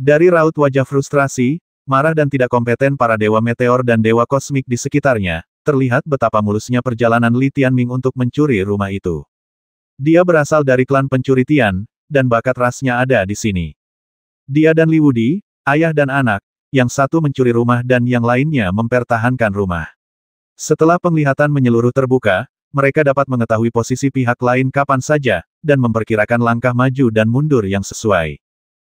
Dari raut wajah frustrasi, marah dan tidak kompeten para dewa meteor dan dewa kosmik di sekitarnya, terlihat betapa mulusnya perjalanan Li Tianming untuk mencuri rumah itu. Dia berasal dari klan pencuri Tian, dan bakat rasnya ada di sini. Dia dan Li Wudi, ayah dan anak, yang satu mencuri rumah dan yang lainnya mempertahankan rumah. Setelah penglihatan menyeluruh terbuka, mereka dapat mengetahui posisi pihak lain kapan saja, dan memperkirakan langkah maju dan mundur yang sesuai.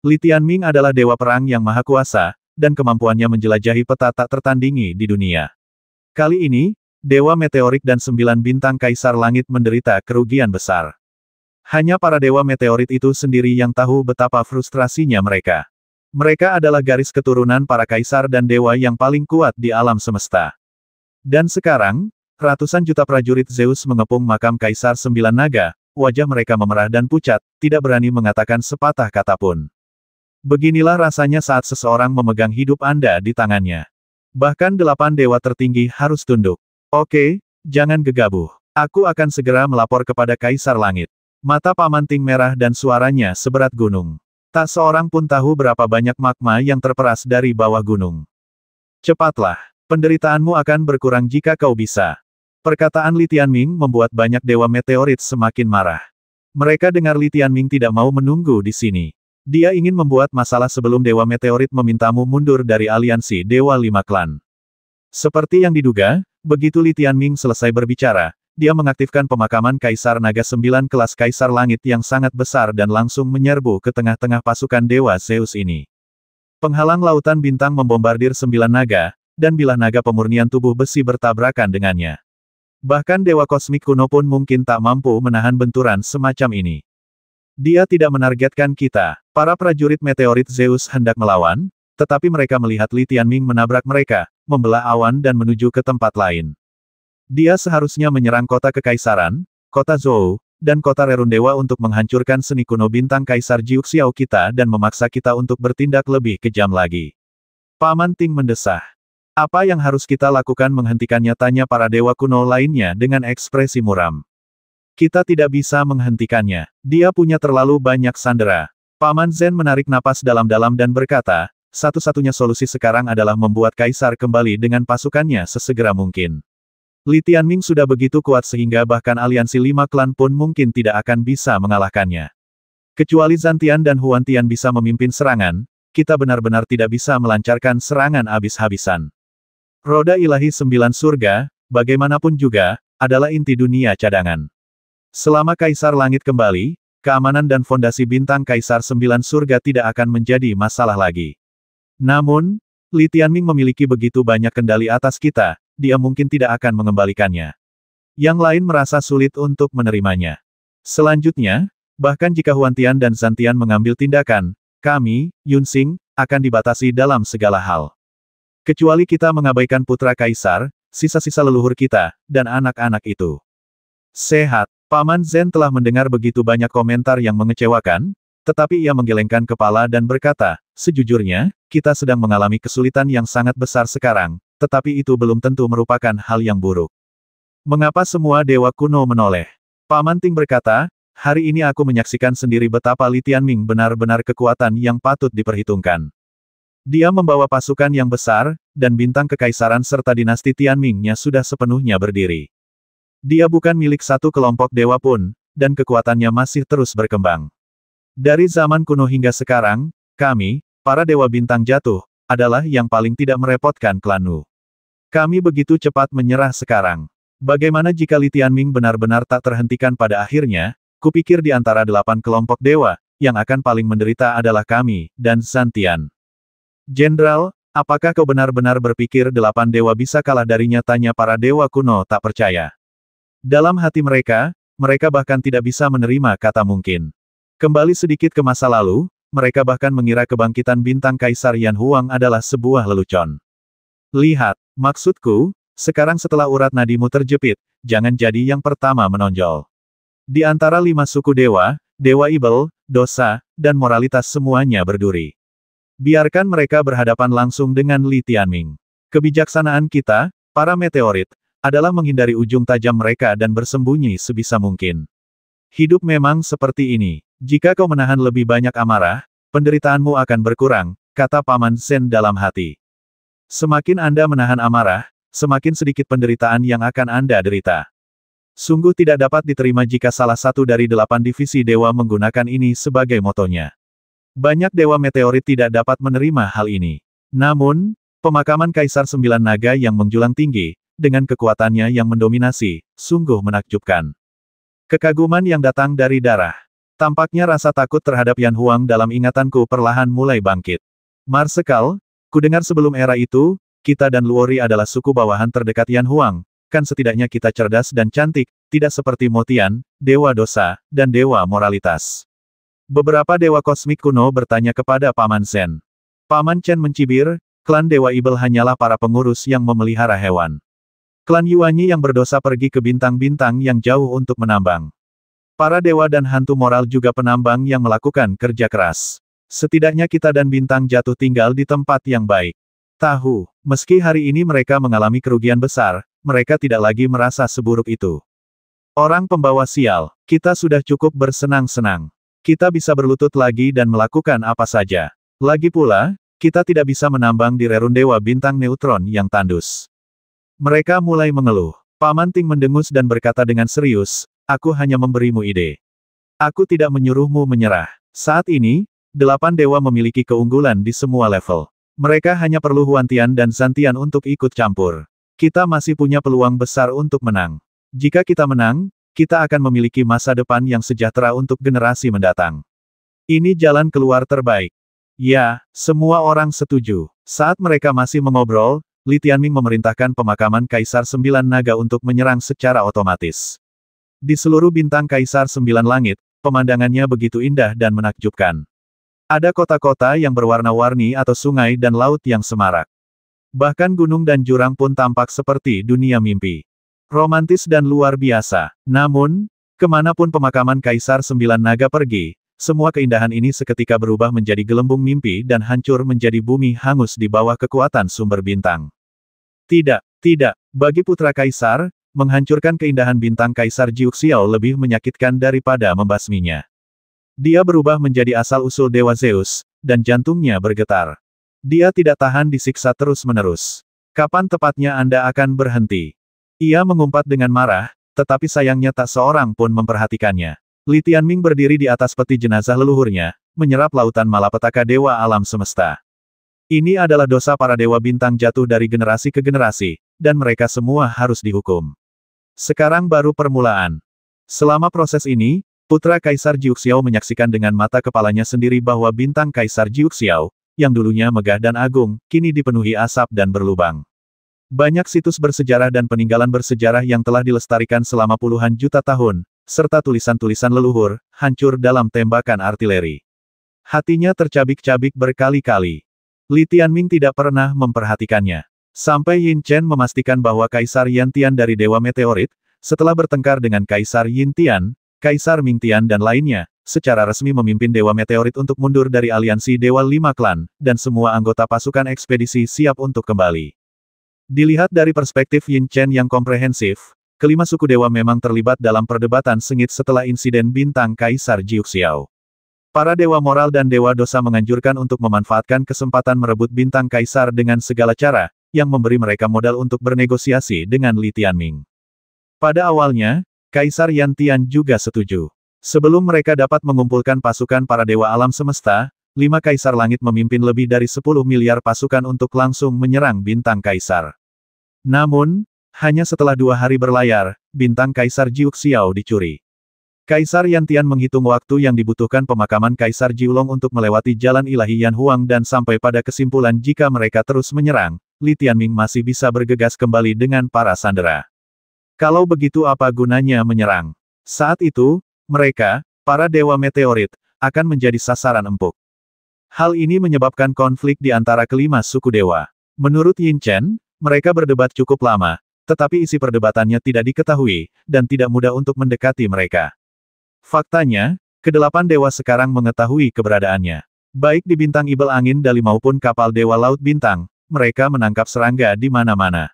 Li Tianming adalah dewa perang yang maha kuasa, dan kemampuannya menjelajahi peta tak tertandingi di dunia. Kali ini, dewa meteorik dan 9 bintang kaisar langit menderita kerugian besar. Hanya para dewa meteorit itu sendiri yang tahu betapa frustrasinya mereka. Mereka adalah garis keturunan para kaisar dan dewa yang paling kuat di alam semesta. Dan sekarang, ratusan juta prajurit Zeus mengepung makam Kaisar 9 Naga, wajah mereka memerah dan pucat, tidak berani mengatakan sepatah kata pun. Beginilah rasanya saat seseorang memegang hidup Anda di tangannya. Bahkan 8 dewa tertinggi harus tunduk. Oke, jangan gegabah. Aku akan segera melapor kepada Kaisar Langit. Mata Paman Ting merah dan suaranya seberat gunung. Tak seorang pun tahu berapa banyak magma yang terperas dari bawah gunung. Cepatlah, penderitaanmu akan berkurang jika kau bisa. Perkataan Li Tianming membuat banyak dewa meteorit semakin marah. Mereka dengar Li Tianming tidak mau menunggu di sini. Dia ingin membuat masalah sebelum Dewa Meteorit memintamu mundur dari aliansi Dewa 5 Klan. Seperti yang diduga, begitu Li Tianming selesai berbicara, dia mengaktifkan pemakaman Kaisar Naga 9 kelas Kaisar Langit yang sangat besar dan langsung menyerbu ke tengah-tengah pasukan Dewa Zeus ini. Penghalang lautan bintang membombardir 9 naga, dan bilah naga pemurnian tubuh besi bertabrakan dengannya. Bahkan Dewa Kosmik kuno pun mungkin tak mampu menahan benturan semacam ini. Dia tidak menargetkan kita. Para prajurit meteorit Zeus hendak melawan, tetapi mereka melihat Li Tianming menabrak mereka, membelah awan dan menuju ke tempat lain. Dia seharusnya menyerang kota kekaisaran, kota Zhou, dan kota Rerundewa untuk menghancurkan seni kuno bintang Kaisar Jiuxiao kita dan memaksa kita untuk bertindak lebih kejam lagi. Paman Ting mendesah. Apa yang harus kita lakukan menghentikannya, tanya para dewa kuno lainnya dengan ekspresi muram. Kita tidak bisa menghentikannya. Dia punya terlalu banyak sandera. Paman Zhen menarik napas dalam-dalam dan berkata, satu-satunya solusi sekarang adalah membuat Kaisar kembali dengan pasukannya sesegera mungkin. Li Tianming sudah begitu kuat sehingga bahkan aliansi 5 klan pun mungkin tidak akan bisa mengalahkannya. Kecuali Zantian dan Huantian bisa memimpin serangan, kita benar-benar tidak bisa melancarkan serangan habis-habisan. Roda ilahi 9 surga, bagaimanapun juga, adalah inti dunia cadangan. Selama Kaisar Langit kembali, keamanan dan fondasi bintang Kaisar 9 surga tidak akan menjadi masalah lagi. Namun, Li Tianming memiliki begitu banyak kendali atas kita, dia mungkin tidak akan mengembalikannya. Yang lain merasa sulit untuk menerimanya. Selanjutnya, bahkan jika Huantian dan Zantian mengambil tindakan, kami, Yunxing, akan dibatasi dalam segala hal. Kecuali kita mengabaikan putra Kaisar, sisa-sisa leluhur kita, dan anak-anak itu. Sehat. Paman Zhen telah mendengar begitu banyak komentar yang mengecewakan, tetapi ia menggelengkan kepala dan berkata, sejujurnya, kita sedang mengalami kesulitan yang sangat besar sekarang, tetapi itu belum tentu merupakan hal yang buruk. Mengapa semua dewa kuno menoleh? Paman Ting berkata, hari ini aku menyaksikan sendiri betapa Li Tianming benar-benar kekuatan yang patut diperhitungkan. Dia membawa pasukan yang besar, dan bintang kekaisaran serta dinasti Tianming-nya sudah sepenuhnya berdiri. Dia bukan milik satu kelompok dewa pun, dan kekuatannya masih terus berkembang. Dari zaman kuno hingga sekarang, kami, para dewa bintang jatuh, adalah yang paling tidak merepotkan klan Wu. Kami begitu cepat menyerah sekarang. Bagaimana jika Li Tianming benar-benar tak terhentikan pada akhirnya, kupikir di antara 8 kelompok dewa, yang akan paling menderita adalah kami, dan Zantian. Jenderal, apakah kau benar-benar berpikir 8 dewa bisa kalah darinya, tanya para dewa kuno tak percaya. Dalam hati mereka, mereka bahkan tidak bisa menerima kata mungkin. Kembali sedikit ke masa lalu, mereka bahkan mengira kebangkitan bintang Kaisar Yan Huang adalah sebuah lelucon. Lihat, maksudku, sekarang setelah urat nadimu terjepit, jangan jadi yang pertama menonjol. Di antara 5 suku dewa, Dewa Ibel, dosa, dan moralitas semuanya berduri. Biarkan mereka berhadapan langsung dengan Li Tianming. Kebijaksanaan kita, para meteorit, adalah menghindari ujung tajam mereka dan bersembunyi sebisa mungkin. Hidup memang seperti ini. Jika kau menahan lebih banyak amarah, penderitaanmu akan berkurang, kata Paman Zen dalam hati. Semakin Anda menahan amarah, semakin sedikit penderitaan yang akan Anda derita. Sungguh tidak dapat diterima jika salah satu dari 8 divisi dewa menggunakan ini sebagai motonya. Banyak dewa meteorit tidak dapat menerima hal ini. Namun, pemakaman Kaisar Sembilan Naga yang menjulang tinggi, dengan kekuatannya yang mendominasi, sungguh menakjubkan. Kekaguman yang datang dari darah. Tampaknya rasa takut terhadap Yan Huang dalam ingatanku perlahan mulai bangkit. Marsekal, kudengar sebelum era itu, kita dan Luori adalah suku bawahan terdekat Yan Huang, kan setidaknya kita cerdas dan cantik, tidak seperti Motian, dewa dosa, dan dewa moralitas. Beberapa dewa kosmik kuno bertanya kepada Paman Zen. Paman Chen mencibir, klan Dewa Ibel hanyalah para pengurus yang memelihara hewan. Klan Yuanyi yang berdosa pergi ke bintang-bintang yang jauh untuk menambang. Para dewa dan hantu moral juga penambang yang melakukan kerja keras. Setidaknya kita dan bintang jatuh tinggal di tempat yang baik. Tahu, meski hari ini mereka mengalami kerugian besar, mereka tidak lagi merasa seburuk itu. Orang pembawa sial, kita sudah cukup bersenang-senang. Kita bisa berlutut lagi dan melakukan apa saja. Lagi pula, kita tidak bisa menambang di rerun dewa bintang neutron yang tandus. Mereka mulai mengeluh. Paman Ting mendengus dan berkata dengan serius, aku hanya memberimu ide. Aku tidak menyuruhmu menyerah. Saat ini, 8 dewa memiliki keunggulan di semua level. Mereka hanya perlu Huantian dan Zantian untuk ikut campur. Kita masih punya peluang besar untuk menang. Jika kita menang, kita akan memiliki masa depan yang sejahtera untuk generasi mendatang. Ini jalan keluar terbaik. Ya, semua orang setuju. Saat mereka masih mengobrol, Li Tianming memerintahkan pemakaman Kaisar Sembilan Naga untuk menyerang secara otomatis. Di seluruh bintang Kaisar Sembilan Langit, pemandangannya begitu indah dan menakjubkan. Ada kota-kota yang berwarna-warni atau sungai dan laut yang semarak. Bahkan gunung dan jurang pun tampak seperti dunia mimpi. Romantis dan luar biasa. Namun, kemanapun pemakaman Kaisar Sembilan Naga pergi, semua keindahan ini seketika berubah menjadi gelembung mimpi dan hancur menjadi bumi hangus di bawah kekuatan sumber bintang. Tidak, tidak. Bagi putra Kaisar, menghancurkan keindahan bintang Kaisar Jiuxiao lebih menyakitkan daripada membasminya. Dia berubah menjadi asal-usul Dewa Zeus, dan jantungnya bergetar. Dia tidak tahan disiksa terus-menerus. Kapan tepatnya Anda akan berhenti? Ia mengumpat dengan marah, tetapi sayangnya tak seorang pun memperhatikannya. Li Tianming berdiri di atas peti jenazah leluhurnya, menyerap lautan malapetaka dewa alam semesta. Ini adalah dosa para dewa bintang jatuh dari generasi ke generasi, dan mereka semua harus dihukum. Sekarang baru permulaan. Selama proses ini, putra Kaisar Jiuxiao menyaksikan dengan mata kepalanya sendiri bahwa bintang Kaisar Jiuxiao, yang dulunya megah dan agung, kini dipenuhi asap dan berlubang. Banyak situs bersejarah dan peninggalan bersejarah yang telah dilestarikan selama puluhan juta tahun, serta tulisan-tulisan leluhur, hancur dalam tembakan artileri. Hatinya tercabik-cabik berkali-kali. Li Tianming tidak pernah memperhatikannya. Sampai Yin Chen memastikan bahwa Kaisar Yantian dari Dewa Meteorit, setelah bertengkar dengan Kaisar Yintian, Kaisar Mingtian dan lainnya, secara resmi memimpin Dewa Meteorit untuk mundur dari aliansi Dewa Lima Klan, dan semua anggota pasukan ekspedisi siap untuk kembali. Dilihat dari perspektif Yin Chen yang komprehensif, kelima suku dewa memang terlibat dalam perdebatan sengit setelah insiden bintang Kaisar Jiuxiao. Para dewa moral dan dewa dosa menganjurkan untuk memanfaatkan kesempatan merebut bintang Kaisar dengan segala cara, yang memberi mereka modal untuk bernegosiasi dengan Li Tianming. Pada awalnya, Kaisar Yantian juga setuju. Sebelum mereka dapat mengumpulkan pasukan para dewa alam semesta, 5 Kaisar Langit memimpin lebih dari 10 miliar pasukan untuk langsung menyerang bintang Kaisar. Namun, hanya setelah 2 hari berlayar, bintang Kaisar Jiuxiao dicuri. Kaisar Yantian menghitung waktu yang dibutuhkan pemakaman Kaisar Jiulong untuk melewati jalan ilahi Yan Huang dan sampai pada kesimpulan jika mereka terus menyerang, Li Tianming masih bisa bergegas kembali dengan para sandera. Kalau begitu apa gunanya menyerang? Saat itu, mereka, para dewa meteorit, akan menjadi sasaran empuk. Hal ini menyebabkan konflik di antara kelima suku dewa. Menurut Yin Chen, mereka berdebat cukup lama, tetapi isi perdebatannya tidak diketahui, dan tidak mudah untuk mendekati mereka. Faktanya, ke-8 dewa sekarang mengetahui keberadaannya. Baik di bintang Ibel Angin Dali maupun kapal Dewa Laut Bintang, mereka menangkap serangga di mana-mana.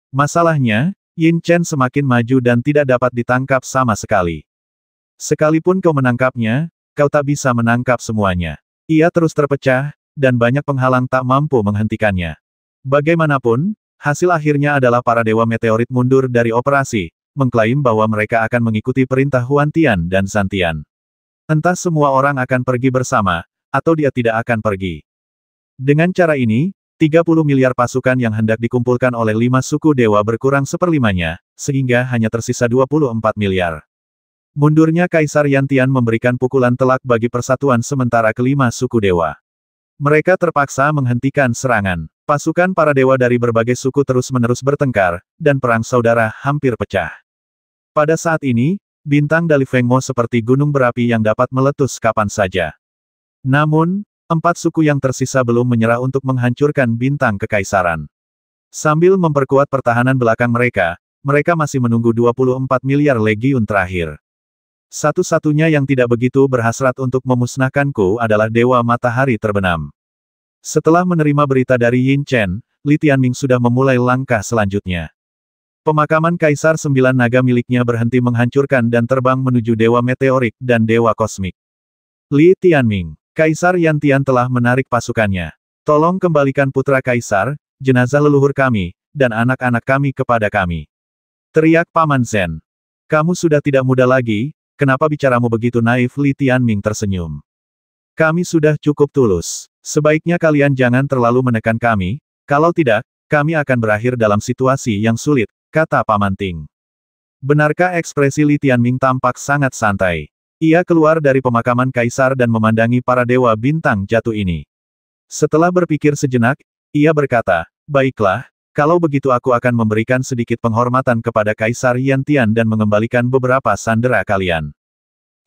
Masalahnya, Yin Chen semakin maju dan tidak dapat ditangkap sama sekali. Sekalipun kau menangkapnya, kau tak bisa menangkap semuanya. Ia terus terpecah, dan banyak penghalang tak mampu menghentikannya. Bagaimanapun, hasil akhirnya adalah para Dewa Meteorit mundur dari operasi, mengklaim bahwa mereka akan mengikuti perintah Huan Tian dan Zhan Tian. Entah semua orang akan pergi bersama, atau dia tidak akan pergi. Dengan cara ini, 30 miliar pasukan yang hendak dikumpulkan oleh 5 suku dewa berkurang seperlimanya, sehingga hanya tersisa 24 miliar. Mundurnya Kaisar Yantian memberikan pukulan telak bagi persatuan sementara kelima suku dewa. Mereka terpaksa menghentikan serangan. Pasukan para dewa dari berbagai suku terus-menerus bertengkar, dan perang saudara hampir pecah. Pada saat ini, bintang Dali Fengmo seperti gunung berapi yang dapat meletus kapan saja. Namun, 4 suku yang tersisa belum menyerah untuk menghancurkan bintang kekaisaran. Sambil memperkuat pertahanan belakang mereka, mereka masih menunggu 24 miliar legiun terakhir. Satu-satunya yang tidak begitu berhasrat untuk memusnahkanku adalah Dewa Matahari Terbenam. Setelah menerima berita dari Yin Chen, Li Tianming sudah memulai langkah selanjutnya. Pemakaman Kaisar 9 Naga miliknya berhenti menghancurkan dan terbang menuju Dewa Meteorik dan Dewa Kosmik. Li Tianming, Kaisar Yantian telah menarik pasukannya. Tolong kembalikan putra Kaisar, jenazah leluhur kami, dan anak-anak kami kepada kami. Teriak Paman Zhen. Kamu sudah tidak muda lagi, kenapa bicaramu begitu naif? Li Tianming tersenyum. Kami sudah cukup tulus. Sebaiknya kalian jangan terlalu menekan kami, kalau tidak, kami akan berakhir dalam situasi yang sulit, kata Paman Ting. Benarkah? Ekspresi Li Tianming tampak sangat santai. Ia keluar dari pemakaman Kaisar dan memandangi para dewa bintang jatuh ini. Setelah berpikir sejenak, ia berkata, baiklah, kalau begitu aku akan memberikan sedikit penghormatan kepada Kaisar Yantian dan mengembalikan beberapa sandera kalian.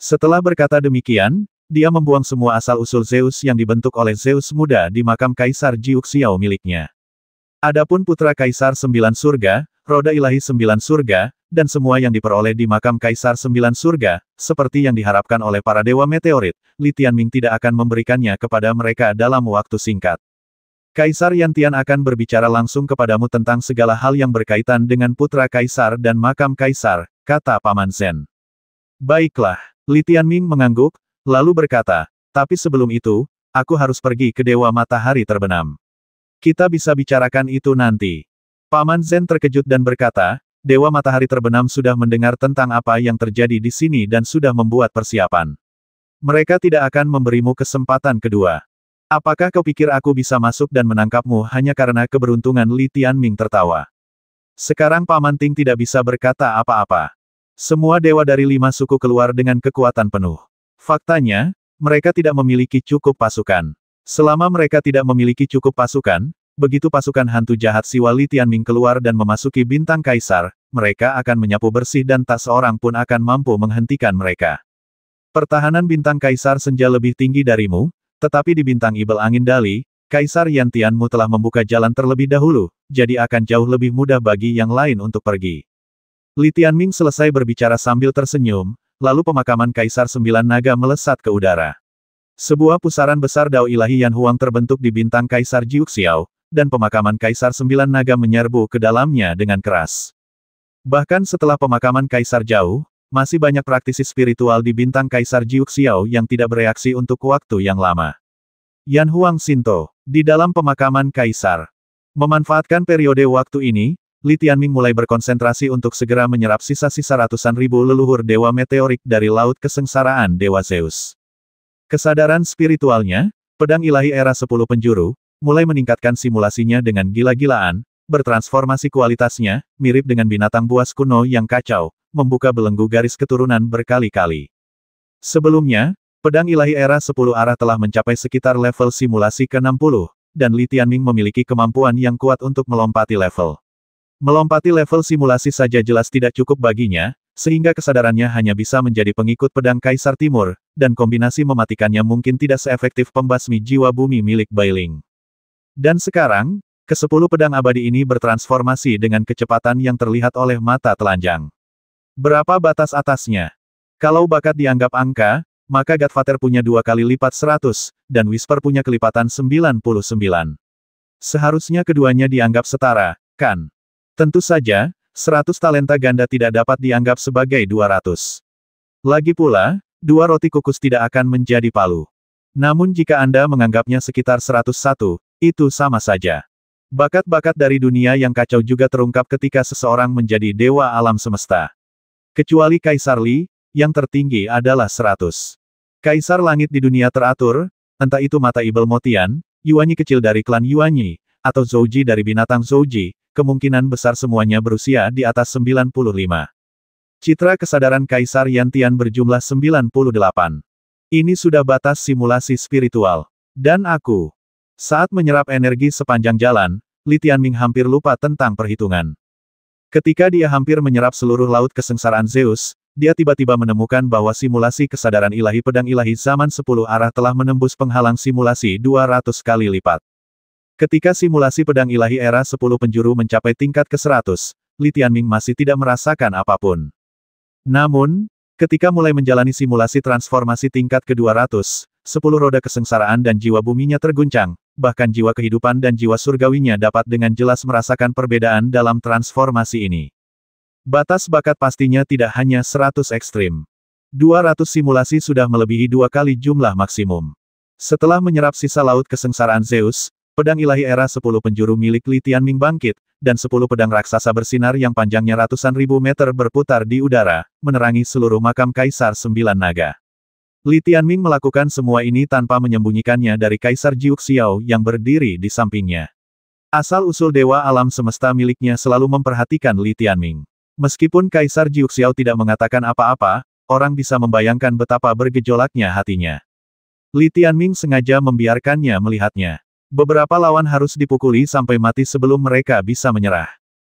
Setelah berkata demikian, dia membuang semua asal-usul Zeus yang dibentuk oleh Zeus muda di makam Kaisar Jiuxiao miliknya. Adapun putra Kaisar 9 surga, roda ilahi 9 surga, dan semua yang diperoleh di makam Kaisar 9 surga, seperti yang diharapkan oleh para Dewa Meteorit, Li Tianming tidak akan memberikannya kepada mereka dalam waktu singkat. Kaisar Yantian akan berbicara langsung kepadamu tentang segala hal yang berkaitan dengan putra Kaisar dan makam Kaisar, kata Paman Zhen. Baiklah, Li Tianming mengangguk, lalu berkata, tapi sebelum itu, aku harus pergi ke Dewa Matahari Terbenam. Kita bisa bicarakan itu nanti. Paman Zhen terkejut dan berkata, Dewa Matahari Terbenam sudah mendengar tentang apa yang terjadi di sini dan sudah membuat persiapan. Mereka tidak akan memberimu kesempatan kedua. Apakah kau pikir aku bisa masuk dan menangkapmu hanya karena keberuntungan? Li Tianming tertawa. Sekarang Paman Ting tidak bisa berkata apa-apa. Semua dewa dari 5 suku keluar dengan kekuatan penuh. Faktanya, mereka tidak memiliki cukup pasukan. Selama mereka tidak memiliki cukup pasukan, begitu pasukan hantu jahat Siwa Li Tianming keluar dan memasuki bintang Kaisar, mereka akan menyapu bersih dan tak seorang pun akan mampu menghentikan mereka. Pertahanan bintang Kaisar Senja lebih tinggi darimu, tetapi di bintang Ibel Angin Dali, Kaisar Yantianmu telah membuka jalan terlebih dahulu, jadi akan jauh lebih mudah bagi yang lain untuk pergi. Li Tianming selesai berbicara sambil tersenyum, lalu pemakaman Kaisar 9 Naga melesat ke udara. Sebuah pusaran besar dao ilahi Yan Huang terbentuk di bintang Kaisar Jiuxiao, dan pemakaman Kaisar 9 Naga menyerbu ke dalamnya dengan keras. Bahkan setelah pemakaman Kaisar jauh, masih banyak praktisi spiritual di bintang Kaisar Jiuxiao yang tidak bereaksi untuk waktu yang lama. Yan Huang Shinto, di dalam pemakaman Kaisar. Memanfaatkan periode waktu ini, Li Tianming mulai berkonsentrasi untuk segera menyerap sisa-sisa ratusan ribu leluhur Dewa Meteorik dari Laut Kesengsaraan Dewa Zeus. Kesadaran spiritualnya, pedang ilahi era 10 penjuru, mulai meningkatkan simulasinya dengan gila-gilaan, bertransformasi kualitasnya, mirip dengan binatang buas kuno yang kacau, membuka belenggu garis keturunan berkali-kali. Sebelumnya, pedang ilahi era 10 arah telah mencapai sekitar level simulasi ke-60, dan Li Tianming memiliki kemampuan yang kuat untuk melompati level. Melompati level simulasi saja jelas tidak cukup baginya, sehingga kesadarannya hanya bisa menjadi pengikut pedang Kaisar Timur, dan kombinasi mematikannya mungkin tidak seefektif pembasmi jiwa bumi milik Bailing. Dan sekarang, ke-10 pedang abadi ini bertransformasi dengan kecepatan yang terlihat oleh mata telanjang. Berapa batas atasnya? Kalau bakat dianggap angka, maka Godfather punya 2 kali lipat 100, dan Whisper punya kelipatan 99. Seharusnya keduanya dianggap setara, kan? Tentu saja, 100 talenta ganda tidak dapat dianggap sebagai 200. Lagi pula, 2 roti kukus tidak akan menjadi palu. Namun jika Anda menganggapnya sekitar 101, itu sama saja. Bakat-bakat dari dunia yang kacau juga terungkap ketika seseorang menjadi dewa alam semesta. Kecuali Kaisar Li, yang tertinggi adalah 100. Kaisar langit di dunia teratur, entah itu mata Ibel Motian, Yuanyi kecil dari klan Yuanyi, atau Zouji dari binatang Zouji, kemungkinan besar semuanya berusia di atas 95. Citra kesadaran Kaisar Yantian berjumlah 98. Ini sudah batas simulasi spiritual. Dan aku. Saat menyerap energi sepanjang jalan, Li Tianming hampir lupa tentang perhitungan. Ketika dia hampir menyerap seluruh laut kesengsaraan Zeus, dia tiba-tiba menemukan bahwa simulasi kesadaran ilahi pedang ilahi zaman 10 arah telah menembus penghalang simulasi 200 kali lipat. Ketika simulasi pedang ilahi era 10 penjuru mencapai tingkat ke-100, Li Tianming masih tidak merasakan apapun. Namun, ketika mulai menjalani simulasi transformasi tingkat ke-200, 10 roda kesengsaraan dan jiwa buminya terguncang, bahkan jiwa kehidupan dan jiwa surgawinya dapat dengan jelas merasakan perbedaan dalam transformasi ini. Batas bakat pastinya tidak hanya 100 ekstrim. 200 simulasi sudah melebihi 2 kali jumlah maksimum. Setelah menyerap sisa laut kesengsaraan Zeus, pedang ilahi era 10 penjuru milik Li Tianming bangkit, dan 10 pedang raksasa bersinar yang panjangnya ratusan ribu meter berputar di udara, menerangi seluruh makam Kaisar 9 Naga. Li Tianming melakukan semua ini tanpa menyembunyikannya dari Kaisar Jiuxiao yang berdiri di sampingnya. Asal-usul dewa alam semesta miliknya selalu memperhatikan Li Tianming. Meskipun Kaisar Jiuxiao tidak mengatakan apa-apa, orang bisa membayangkan betapa bergejolaknya hatinya. Li Tianming sengaja membiarkannya melihatnya. Beberapa lawan harus dipukuli sampai mati sebelum mereka bisa menyerah.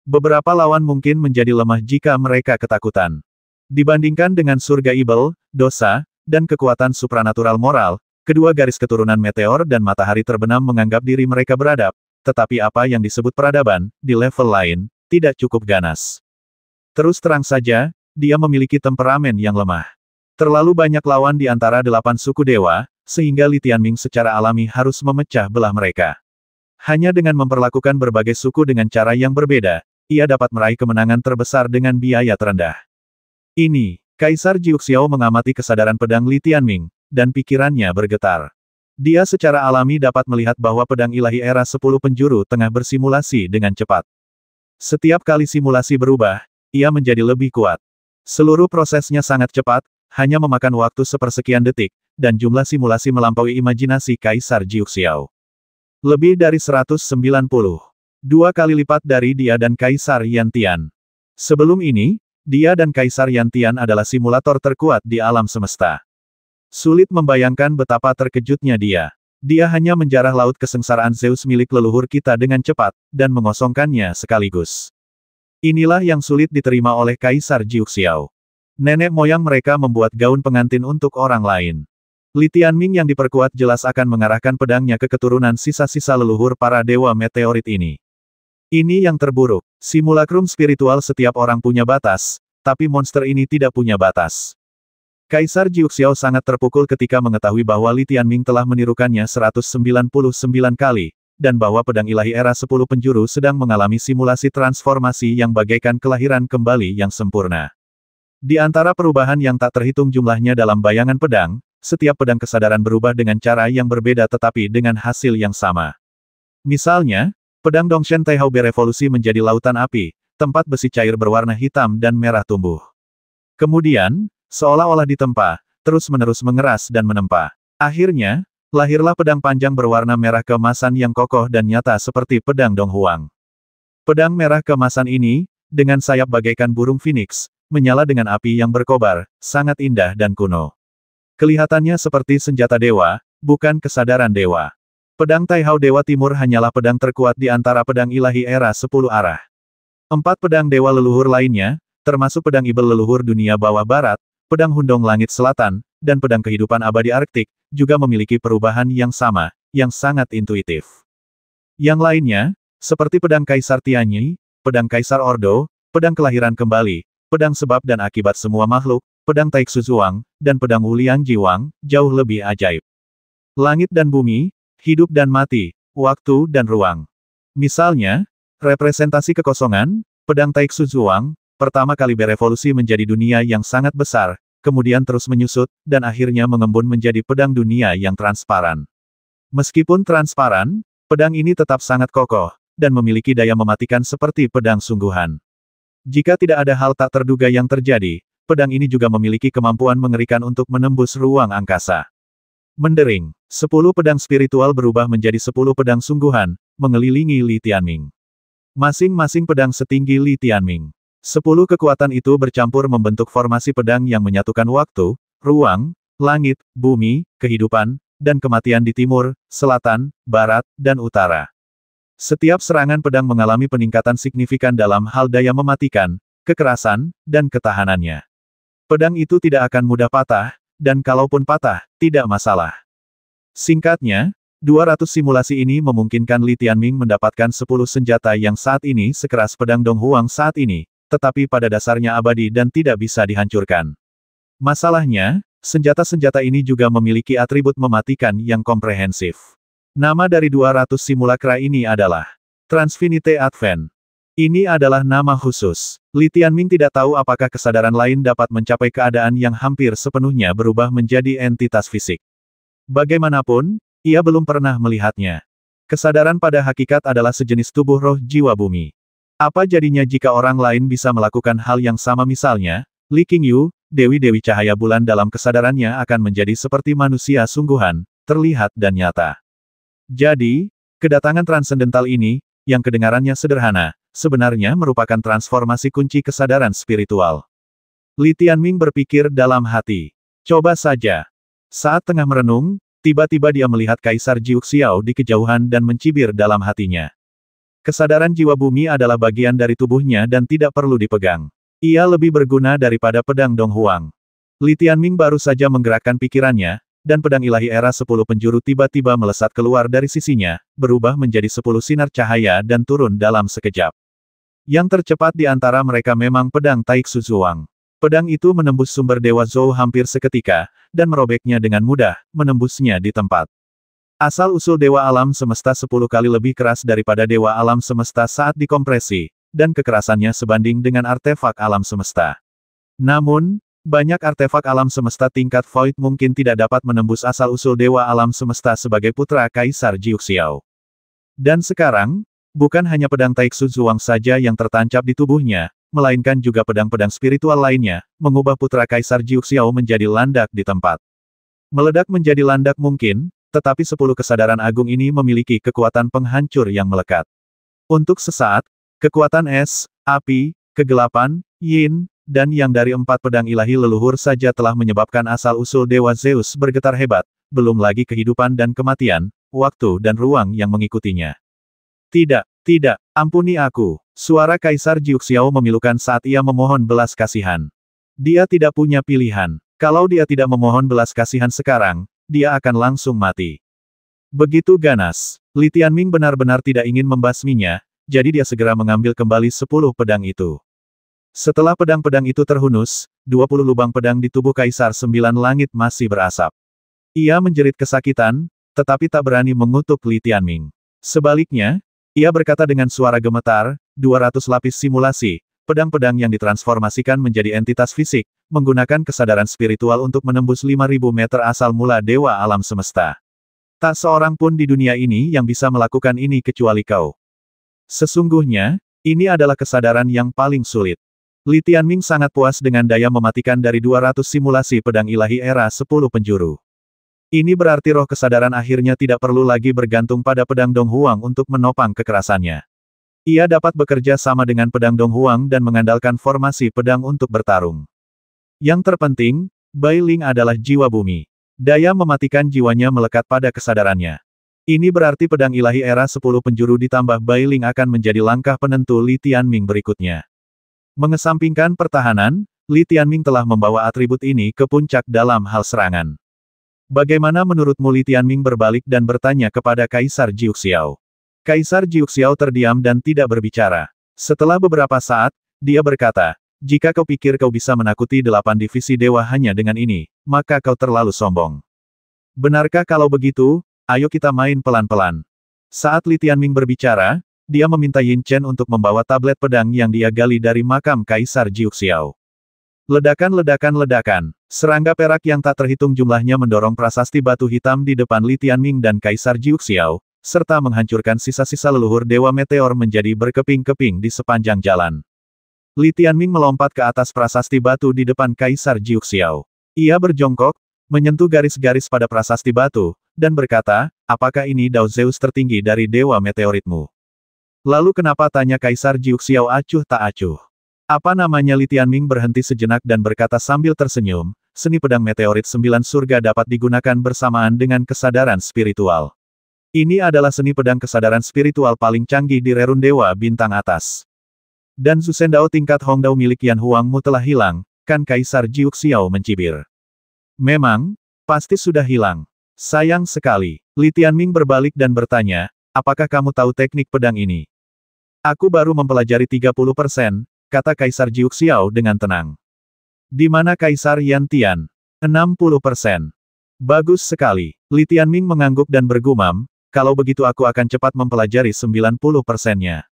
Beberapa lawan mungkin menjadi lemah jika mereka ketakutan. Dibandingkan dengan surga Ibel, dosa, dan kekuatan supranatural moral, kedua garis keturunan meteor dan matahari terbenam menganggap diri mereka beradab, tetapi apa yang disebut peradaban, di level lain, tidak cukup ganas. Terus terang saja, dia memiliki temperamen yang lemah. Terlalu banyak lawan di antara 8 suku dewa, sehingga Li Tianming secara alami harus memecah belah mereka. Hanya dengan memperlakukan berbagai suku dengan cara yang berbeda, ia dapat meraih kemenangan terbesar dengan biaya terendah. Ini, Kaisar Jiuxiao mengamati kesadaran pedang Li Tianming, dan pikirannya bergetar. Dia secara alami dapat melihat bahwa pedang ilahi era 10 penjuru tengah bersimulasi dengan cepat. Setiap kali simulasi berubah, ia menjadi lebih kuat. Seluruh prosesnya sangat cepat, hanya memakan waktu sepersekian detik, dan jumlah simulasi melampaui imajinasi Kaisar Jiuxiao. Lebih dari 190. 2 kali lipat dari dia dan Kaisar Yantian. Sebelum ini, dia dan Kaisar Yantian adalah simulator terkuat di alam semesta. Sulit membayangkan betapa terkejutnya dia. Dia hanya menjarah laut kesengsaraan Zeus milik leluhur kita dengan cepat, dan mengosongkannya sekaligus. Inilah yang sulit diterima oleh Kaisar Jiuxiao. Nenek moyang mereka membuat gaun pengantin untuk orang lain. Li Tianming yang diperkuat jelas akan mengarahkan pedangnya ke keturunan sisa-sisa leluhur para dewa meteorit ini. Ini yang terburuk. Simulakrum spiritual setiap orang punya batas, tapi monster ini tidak punya batas. Kaisar Jiuxiao sangat terpukul ketika mengetahui bahwa Li Tianming telah menirukannya 199 kali, dan bahwa pedang ilahi era 10 penjuru sedang mengalami simulasi transformasi yang bagaikan kelahiran kembali yang sempurna. Di antara perubahan yang tak terhitung jumlahnya dalam bayangan pedang, setiap pedang kesadaran berubah dengan cara yang berbeda tetapi dengan hasil yang sama. Misalnya, pedang Dongshen Taihao berevolusi menjadi lautan api, tempat besi cair berwarna hitam dan merah tumbuh. Kemudian, seolah-olah ditempa, terus-menerus mengeras dan menempa. Akhirnya, lahirlah pedang panjang berwarna merah keemasan yang kokoh dan nyata seperti pedang Dong Huang. Pedang merah keemasan ini, dengan sayap bagaikan burung phoenix, menyala dengan api yang berkobar, sangat indah dan kuno. Kelihatannya seperti senjata dewa, bukan kesadaran dewa. Pedang Taihao Dewa Timur hanyalah pedang terkuat di antara pedang ilahi era 10 arah. 4 pedang dewa leluhur lainnya, termasuk pedang Ibel leluhur dunia bawah barat, pedang Hundong langit selatan, dan pedang kehidupan abadi Arktik, juga memiliki perubahan yang sama, yang sangat intuitif. Yang lainnya, seperti pedang Kaisar Tianyi, pedang Kaisar Ordo, pedang kelahiran kembali, pedang sebab dan akibat semua makhluk, pedang Taixu Zhuang, dan pedang Wuliang Jiwang, jauh lebih ajaib. Langit dan bumi, hidup dan mati, waktu dan ruang. Misalnya, representasi kekosongan, pedang Taixu Zhuang, pertama kali berevolusi menjadi dunia yang sangat besar, kemudian terus menyusut, dan akhirnya mengembun menjadi pedang dunia yang transparan. Meskipun transparan, pedang ini tetap sangat kokoh, dan memiliki daya mematikan seperti pedang sungguhan. Jika tidak ada hal tak terduga yang terjadi, pedang ini juga memiliki kemampuan mengerikan untuk menembus ruang angkasa. Mendering, 10 pedang spiritual berubah menjadi 10 pedang sungguhan, mengelilingi Li Tianming. Masing-masing pedang setinggi Li Tianming. 10 kekuatan itu bercampur membentuk formasi pedang yang menyatukan waktu, ruang, langit, bumi, kehidupan, dan kematian di timur, selatan, barat, dan utara. Setiap serangan pedang mengalami peningkatan signifikan dalam hal daya mematikan, kekerasan, dan ketahanannya. Pedang itu tidak akan mudah patah, dan kalaupun patah, tidak masalah. Singkatnya, 200 simulasi ini memungkinkan Li Tianming mendapatkan 10 senjata yang saat ini sekeras pedang Dong Huang saat ini, tetapi pada dasarnya abadi dan tidak bisa dihancurkan. Masalahnya, senjata-senjata ini juga memiliki atribut mematikan yang komprehensif. Nama dari 200 simulakra ini adalah Transfinite Advent. Ini adalah nama khusus. Li Tianming tidak tahu apakah kesadaran lain dapat mencapai keadaan yang hampir sepenuhnya berubah menjadi entitas fisik. Bagaimanapun, ia belum pernah melihatnya. Kesadaran pada hakikat adalah sejenis tubuh roh jiwa bumi. Apa jadinya jika orang lain bisa melakukan hal yang sama, misalnya, Li Qingyu, Dewi-Dewi Cahaya Bulan dalam kesadarannya akan menjadi seperti manusia sungguhan, terlihat dan nyata. Jadi, kedatangan transendental ini, yang kedengarannya sederhana, sebenarnya merupakan transformasi kunci kesadaran spiritual. Li Tianming berpikir dalam hati. Coba saja. Saat tengah merenung, tiba-tiba dia melihat Kaisar Jiu Xiao di kejauhan dan mencibir dalam hatinya. Kesadaran jiwa bumi adalah bagian dari tubuhnya dan tidak perlu dipegang. Ia lebih berguna daripada pedang Dong Huang. Li Tianming baru saja menggerakkan pikirannya, dan pedang ilahi era 10 penjuru tiba-tiba melesat keluar dari sisinya, berubah menjadi 10 sinar cahaya dan turun dalam sekejap. Yang tercepat di antara mereka memang pedang Taixu Zhuang. Pedang itu menembus sumber Dewa Zhou hampir seketika, dan merobeknya dengan mudah, menembusnya di tempat. Asal-usul Dewa Alam Semesta 10 kali lebih keras daripada Dewa Alam Semesta saat dikompresi, dan kekerasannya sebanding dengan artefak alam semesta. Namun, banyak artefak alam semesta tingkat Void mungkin tidak dapat menembus asal-usul Dewa Alam Semesta sebagai putra Kaisar Jiu Xiao. Dan sekarang, bukan hanya pedang Taixu Zhuang saja yang tertancap di tubuhnya, melainkan juga pedang-pedang spiritual lainnya, mengubah putra Kaisar Jiu Xiao menjadi landak di tempat. Meledak menjadi landak mungkin, tetapi 10 kesadaran agung ini memiliki kekuatan penghancur yang melekat. Untuk sesaat, kekuatan es, api, kegelapan, yin, dan yang dari 4 pedang ilahi leluhur saja telah menyebabkan asal-usul Dewa Zeus bergetar hebat, belum lagi kehidupan dan kematian, waktu dan ruang yang mengikutinya. Tidak, ampuni aku. Suara Kaisar Jiu Xiao memilukan saat ia memohon belas kasihan. Dia tidak punya pilihan. Kalau dia tidak memohon belas kasihan sekarang, dia akan langsung mati. Begitu ganas, Li Tianming benar-benar tidak ingin membasminya, jadi dia segera mengambil kembali 10 pedang itu. Setelah pedang-pedang itu terhunus, 20 lubang pedang di tubuh Kaisar 9 Langit masih berasap. Ia menjerit kesakitan, tetapi tak berani mengutuk Li Tianming. Sebaliknya, ia berkata dengan suara gemetar, 200 lapis simulasi, pedang-pedang yang ditransformasikan menjadi entitas fisik, menggunakan kesadaran spiritual untuk menembus 5.000 meter asal mula Dewa Alam Semesta. Tak seorang pun di dunia ini yang bisa melakukan ini kecuali kau. Sesungguhnya, ini adalah kesadaran yang paling sulit. Li Tianming sangat puas dengan daya mematikan dari 200 simulasi pedang ilahi era 10 penjuru. Ini berarti roh kesadaran akhirnya tidak perlu lagi bergantung pada pedang Dong Huang untuk menopang kekerasannya. Ia dapat bekerja sama dengan pedang Dong Huang dan mengandalkan formasi pedang untuk bertarung. Yang terpenting, Bai Ling adalah jiwa bumi. Daya mematikan jiwanya melekat pada kesadarannya. Ini berarti pedang ilahi era 10 penjuru ditambah Bai Ling akan menjadi langkah penentu Li Tianming berikutnya. Mengesampingkan pertahanan, Li Tianming telah membawa atribut ini ke puncak dalam hal serangan. Bagaimana menurutmu? Li Tianming berbalik dan bertanya kepada Kaisar Jiu Xiao. Kaisar Jiu Xiao terdiam dan tidak berbicara. Setelah beberapa saat, dia berkata, jika kau pikir kau bisa menakuti 8 divisi dewa hanya dengan ini, maka kau terlalu sombong. Benarkah kalau begitu? Ayo kita main pelan-pelan. Saat Li Tianming berbicara, dia meminta Yin Chen untuk membawa tablet pedang yang dia gali dari makam Kaisar Jiu Xiao. Ledakan. Serangga perak yang tak terhitung jumlahnya mendorong prasasti batu hitam di depan Li Tianming dan Kaisar Jiuxiao, serta menghancurkan sisa-sisa leluhur Dewa Meteor menjadi berkeping-keping di sepanjang jalan. Li Tianming melompat ke atas prasasti batu di depan Kaisar Jiuxiao. Ia berjongkok, menyentuh garis-garis pada prasasti batu, dan berkata, apakah ini Dao Zeus tertinggi dari Dewa Meteoritmu? Lalu kenapa, tanya Kaisar Jiuxiao acuh tak acuh. Apa namanya? Li Tianming berhenti sejenak dan berkata sambil tersenyum, seni pedang meteorit 9 surga dapat digunakan bersamaan dengan kesadaran spiritual. Ini adalah seni pedang kesadaran spiritual paling canggih di rerun Dewa Bintang atas. Dan Zusendao tingkat Hongdao milik Yan Huangmu telah hilang, kan? Kaisar Jiuxiao mencibir. Memang, pasti sudah hilang. Sayang sekali. Li Tianming berbalik dan bertanya, apakah kamu tahu teknik pedang ini? Aku baru mempelajari 30%, kata Kaisar Jiuxiao dengan tenang. Di mana Kaisar Yan Tian? 60%. Bagus sekali. Li Tianming mengangguk dan bergumam, kalau begitu aku akan cepat mempelajari 90%-nya.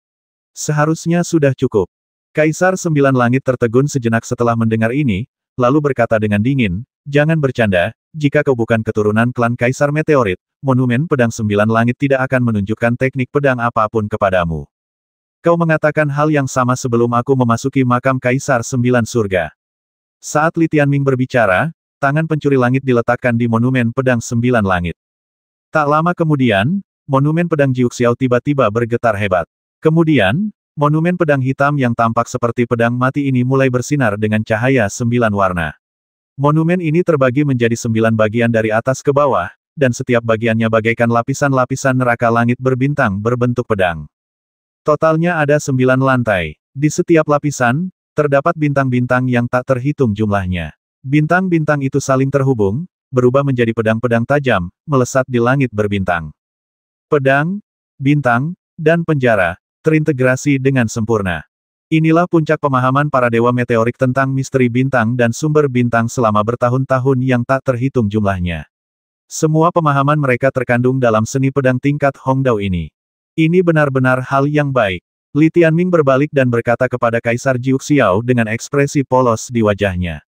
Seharusnya sudah cukup. Kaisar Sembilan Langit tertegun sejenak setelah mendengar ini, lalu berkata dengan dingin, jangan bercanda, jika kau bukan keturunan klan Kaisar Meteorit, monumen pedang 9 langit tidak akan menunjukkan teknik pedang apapun kepadamu. Kau mengatakan hal yang sama sebelum aku memasuki makam Kaisar 9 surga. Saat Li Tianming berbicara, tangan pencuri langit diletakkan di monumen pedang 9 langit. Tak lama kemudian, monumen pedang Jiuxiao tiba-tiba bergetar hebat. Kemudian, monumen pedang hitam yang tampak seperti pedang mati ini mulai bersinar dengan cahaya 9 warna. Monumen ini terbagi menjadi 9 bagian dari atas ke bawah, dan setiap bagiannya bagaikan lapisan-lapisan neraka langit berbintang berbentuk pedang. Totalnya ada 9 lantai. Di setiap lapisan, terdapat bintang-bintang yang tak terhitung jumlahnya. Bintang-bintang itu saling terhubung, berubah menjadi pedang-pedang tajam, melesat di langit berbintang. Pedang, bintang, dan penjara, terintegrasi dengan sempurna. Inilah puncak pemahaman para dewa meteorik tentang misteri bintang dan sumber bintang selama bertahun-tahun yang tak terhitung jumlahnya. Semua pemahaman mereka terkandung dalam seni pedang tingkat Hongdao ini. Ini benar-benar hal yang baik. Li Tianming berbalik dan berkata kepada Kaisar Jiuxiao dengan ekspresi polos di wajahnya.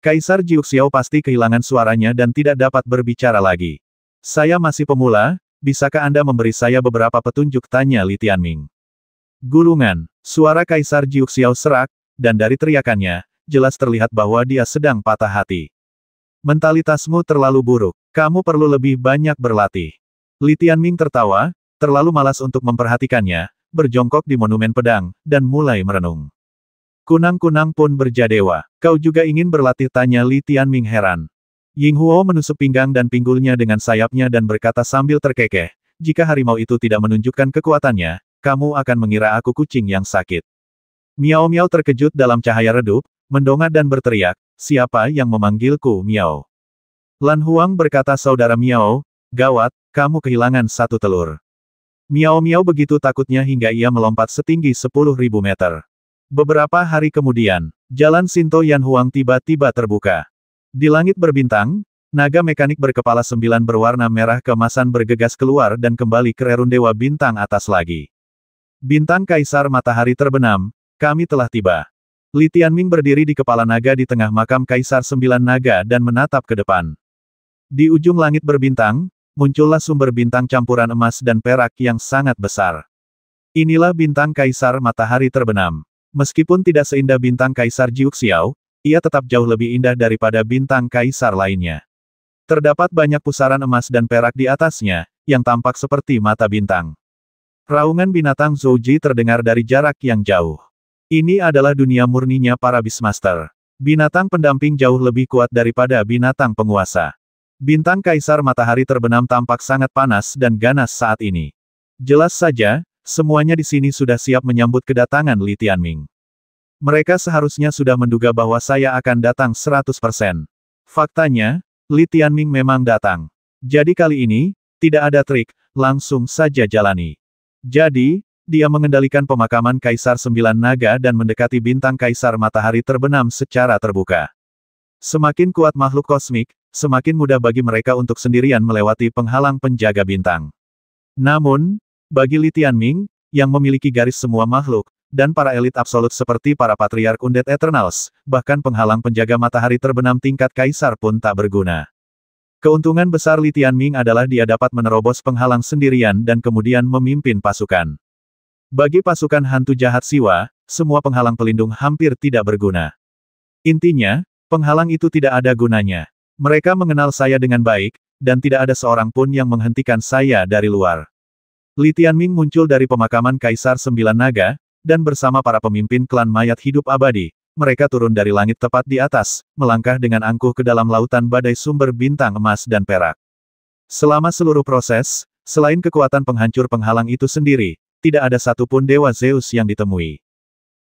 Kaisar Jiuxiao pasti kehilangan suaranya dan tidak dapat berbicara lagi. Saya masih pemula, bisakah Anda memberi saya beberapa petunjuk, tanya Li Tianming. Gulungan. Suara Kaisar Jiuxiao serak, dan dari teriakannya, jelas terlihat bahwa dia sedang patah hati. Mentalitasmu terlalu buruk. Kamu perlu lebih banyak berlatih. Li Tianming tertawa, terlalu malas untuk memperhatikannya, berjongkok di monumen pedang, dan mulai merenung. Kunang-kunang pun berjadewa. Kau juga ingin berlatih, tanya Li Tianming heran. Ying Huo menusuk pinggang dan pinggulnya dengan sayapnya dan berkata sambil terkekeh, jika harimau itu tidak menunjukkan kekuatannya, kamu akan mengira aku kucing yang sakit. Miao Miao terkejut dalam cahaya redup, mendongak dan berteriak, siapa yang memanggilku Miao? Lan Huang berkata, saudara Miao, gawat, kamu kehilangan satu telur. Miao Miao begitu takutnya hingga ia melompat setinggi 10.000 meter. Beberapa hari kemudian, jalan Sinto Yan Huang tiba-tiba terbuka. Di langit berbintang, naga mekanik berkepala 9 berwarna merah keemasan bergegas keluar dan kembali ke rerun Dewa Bintang atas lagi. Bintang Kaisar Matahari terbenam, kami telah tiba. Li Tianming berdiri di kepala naga di tengah makam Kaisar 9 naga dan menatap ke depan. Di ujung langit berbintang, muncullah sumber bintang campuran emas dan perak yang sangat besar. Inilah bintang Kaisar Matahari terbenam. Meskipun tidak seindah bintang Kaisar Jiuxiao, ia tetap jauh lebih indah daripada bintang Kaisar lainnya. Terdapat banyak pusaran emas dan perak di atasnya, yang tampak seperti mata bintang. Raungan binatang Zouji terdengar dari jarak yang jauh. Ini adalah dunia murninya para Beastmaster. Binatang pendamping jauh lebih kuat daripada binatang penguasa. Bintang Kaisar Matahari terbenam tampak sangat panas dan ganas saat ini. Jelas saja, semuanya di sini sudah siap menyambut kedatangan Li Tianming. Mereka seharusnya sudah menduga bahwa saya akan datang 100%. Faktanya, Li Tianming memang datang. Jadi kali ini, tidak ada trik, langsung saja jalani. Jadi, dia mengendalikan pemakaman Kaisar 9 Naga dan mendekati bintang Kaisar Matahari terbenam secara terbuka. Semakin kuat makhluk kosmik, semakin mudah bagi mereka untuk sendirian melewati penghalang penjaga bintang. Namun, bagi Li Tianming, yang memiliki garis semua makhluk, dan para elit absolut seperti para patriark Undead Eternals, bahkan penghalang penjaga matahari terbenam tingkat kaisar pun tak berguna. Keuntungan besar Li Tianming adalah dia dapat menerobos penghalang sendirian dan kemudian memimpin pasukan. Bagi pasukan hantu jahat Siwa, semua penghalang pelindung hampir tidak berguna. Intinya, penghalang itu tidak ada gunanya. Mereka mengenal saya dengan baik, dan tidak ada seorang pun yang menghentikan saya dari luar. Li Tianming muncul dari pemakaman Kaisar Sembilan Naga, dan bersama para pemimpin klan mayat hidup abadi, mereka turun dari langit tepat di atas, melangkah dengan angkuh ke dalam lautan badai sumber bintang emas dan perak. Selama seluruh proses, selain kekuatan penghancur penghalang itu sendiri, tidak ada satupun dewa Zeus yang ditemui.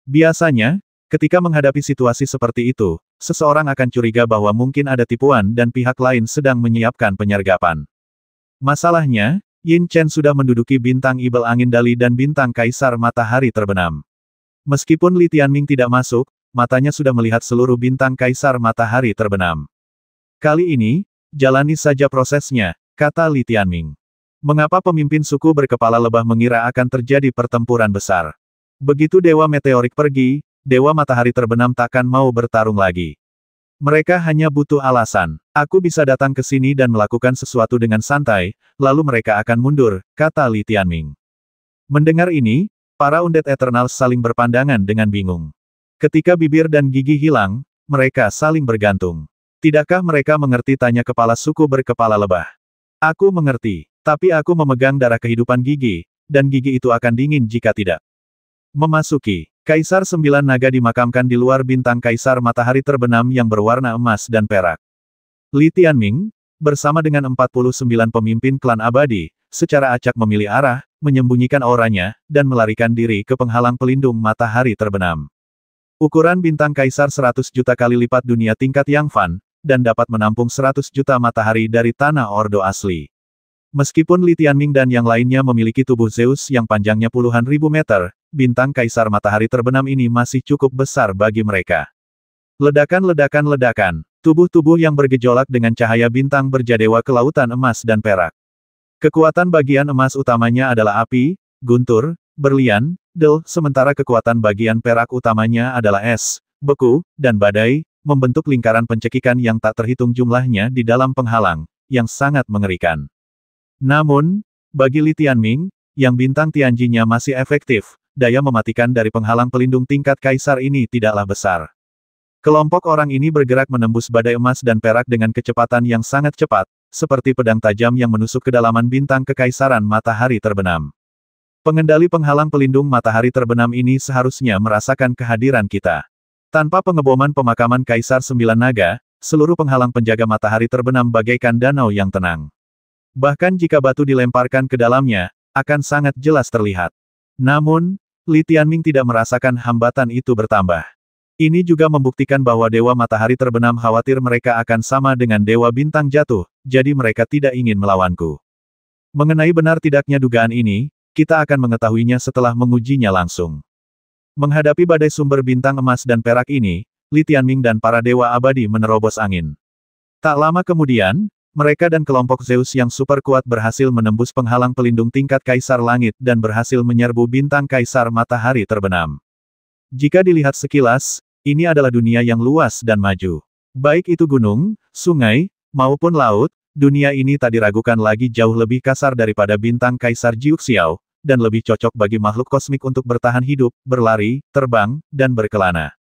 Biasanya, ketika menghadapi situasi seperti itu, seseorang akan curiga bahwa mungkin ada tipuan dan pihak lain sedang menyiapkan penyergapan. Masalahnya, Yin Chen sudah menduduki bintang Ibel Angin Dali dan bintang Kaisar Matahari Terbenam. Meskipun Li Tianming tidak masuk, matanya sudah melihat seluruh bintang Kaisar Matahari Terbenam. Kali ini, jalani saja prosesnya, kata Li Tianming. Mengapa pemimpin suku berkepala lebah mengira akan terjadi pertempuran besar? Begitu Dewa Meteorik pergi, Dewa Matahari Terbenam takkan mau bertarung lagi. Mereka hanya butuh alasan. Aku bisa datang ke sini dan melakukan sesuatu dengan santai, lalu mereka akan mundur, kata Li Tianming. Mendengar ini, para Undead Eternals saling berpandangan dengan bingung. Ketika bibir dan gigi hilang, mereka saling bergantung. Tidakkah mereka mengerti, tanya kepala suku berkepala lebah. Aku mengerti, tapi aku memegang darah kehidupan gigi, dan gigi itu akan dingin jika tidak. Memasuki. Kaisar Sembilan Naga dimakamkan di luar bintang Kaisar Matahari Terbenam yang berwarna emas dan perak. Li Tianming, bersama dengan 49 pemimpin klan abadi, secara acak memilih arah, menyembunyikan auranya, dan melarikan diri ke penghalang pelindung matahari terbenam. Ukuran bintang Kaisar 100 juta kali lipat dunia tingkat Yang Fan, dan dapat menampung 100 juta matahari dari tanah Ordo asli. Meskipun Li Tianming dan yang lainnya memiliki tubuh Zeus yang panjangnya puluhan ribu meter, bintang Kaisar Matahari Terbenam ini masih cukup besar bagi mereka. Ledakan-ledakan-ledakan, tubuh-tubuh yang bergejolak dengan cahaya bintang berjadewa ke lautan emas dan perak. Kekuatan bagian emas utamanya adalah api, guntur, berlian, del, sementara kekuatan bagian perak utamanya adalah es, beku, dan badai, membentuk lingkaran pencekikan yang tak terhitung jumlahnya di dalam penghalang, yang sangat mengerikan. Namun, bagi Li Tianming, yang bintang Tianji-nya masih efektif, daya mematikan dari penghalang pelindung tingkat kaisar ini tidaklah besar. Kelompok orang ini bergerak menembus badai emas dan perak dengan kecepatan yang sangat cepat, seperti pedang tajam yang menusuk kedalaman bintang kekaisaran matahari terbenam. Pengendali penghalang pelindung matahari terbenam ini seharusnya merasakan kehadiran kita. Tanpa pengeboman pemakaman Kaisar Sembilan Naga, seluruh penghalang penjaga matahari terbenam bagaikan danau yang tenang. Bahkan jika batu dilemparkan ke dalamnya, akan sangat jelas terlihat. Namun, Li Tianming tidak merasakan hambatan itu bertambah. Ini juga membuktikan bahwa Dewa Matahari Terbenam khawatir mereka akan sama dengan Dewa Bintang Jatuh, jadi mereka tidak ingin melawanku. Mengenai benar tidaknya dugaan ini, kita akan mengetahuinya setelah mengujinya langsung. Menghadapi badai sumber bintang emas dan perak ini, Li Tianming dan para Dewa Abadi menerobos angin. Tak lama kemudian, mereka dan kelompok Zeus yang super kuat berhasil menembus penghalang pelindung tingkat Kaisar Langit dan berhasil menyerbu bintang Kaisar Matahari Terbenam. Jika dilihat sekilas, ini adalah dunia yang luas dan maju. Baik itu gunung, sungai, maupun laut, dunia ini tak diragukan lagi jauh lebih kasar daripada bintang Kaisar Jiuxiao, dan lebih cocok bagi makhluk kosmik untuk bertahan hidup, berlari, terbang, dan berkelana.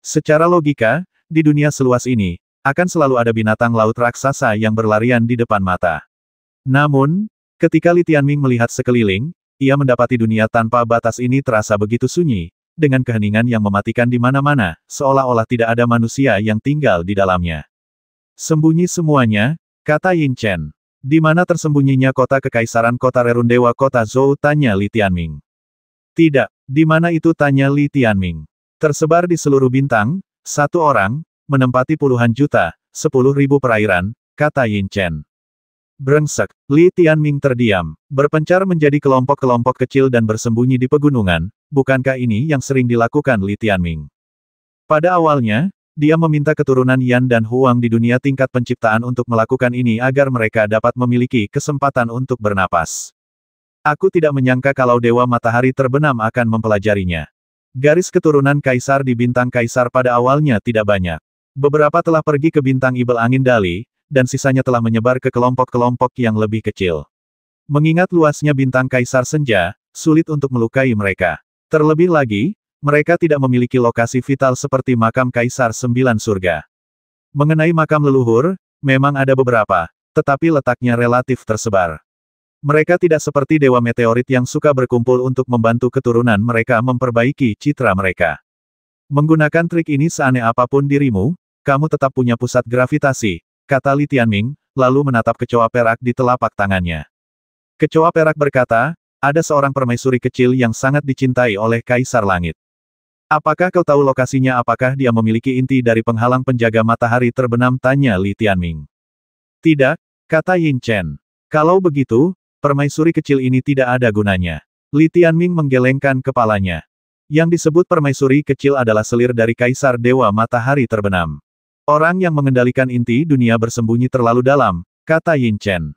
Secara logika, di dunia seluas ini, akan selalu ada binatang laut raksasa yang berlarian di depan mata. Namun, ketika Li Tianming melihat sekeliling, ia mendapati dunia tanpa batas ini terasa begitu sunyi, dengan keheningan yang mematikan di mana-mana, seolah-olah tidak ada manusia yang tinggal di dalamnya. Sembunyi semuanya, kata Yin Chen. Di mana tersembunyinya kota kekaisaran kota Rerundewa kota Zhou, tanya Li Tianming. Tidak, di mana itu, tanya Li Tianming. Tersebar di seluruh bintang, satu orang, menempati puluhan juta, 10.000 perairan, kata Yin Chen. Brengsek, Li Tianming terdiam, berpencar menjadi kelompok-kelompok kecil dan bersembunyi di pegunungan, bukankah ini yang sering dilakukan Li Tianming? Pada awalnya, dia meminta keturunan Yan dan Huang di dunia tingkat penciptaan untuk melakukan ini agar mereka dapat memiliki kesempatan untuk bernapas. Aku tidak menyangka kalau Dewa Matahari Terbenam akan mempelajarinya. Garis keturunan kaisar di bintang kaisar pada awalnya tidak banyak. Beberapa telah pergi ke bintang Ibel Angin Dali, dan sisanya telah menyebar ke kelompok-kelompok yang lebih kecil. Mengingat luasnya bintang kaisar senja, sulit untuk melukai mereka. Terlebih lagi, mereka tidak memiliki lokasi vital seperti makam kaisar 9 surga. Mengenai makam leluhur, memang ada beberapa, tetapi letaknya relatif tersebar. Mereka tidak seperti dewa meteorit yang suka berkumpul untuk membantu keturunan mereka memperbaiki citra mereka. Menggunakan trik ini seaneh apapun dirimu, kamu tetap punya pusat gravitasi, kata Li Tianming, lalu menatap kecoa perak di telapak tangannya. Kecoa perak berkata, ada seorang permaisuri kecil yang sangat dicintai oleh Kaisar Langit. Apakah kau tahu lokasinya? Apakah dia memiliki inti dari penghalang penjaga matahari terbenam? Tanya Li Tianming. Tidak, kata Yin Chen. Kalau begitu, permaisuri kecil ini tidak ada gunanya. Li Tianming menggelengkan kepalanya. Yang disebut permaisuri kecil adalah selir dari Kaisar Dewa Matahari terbenam. Orang yang mengendalikan inti dunia bersembunyi terlalu dalam, kata Yin Chen.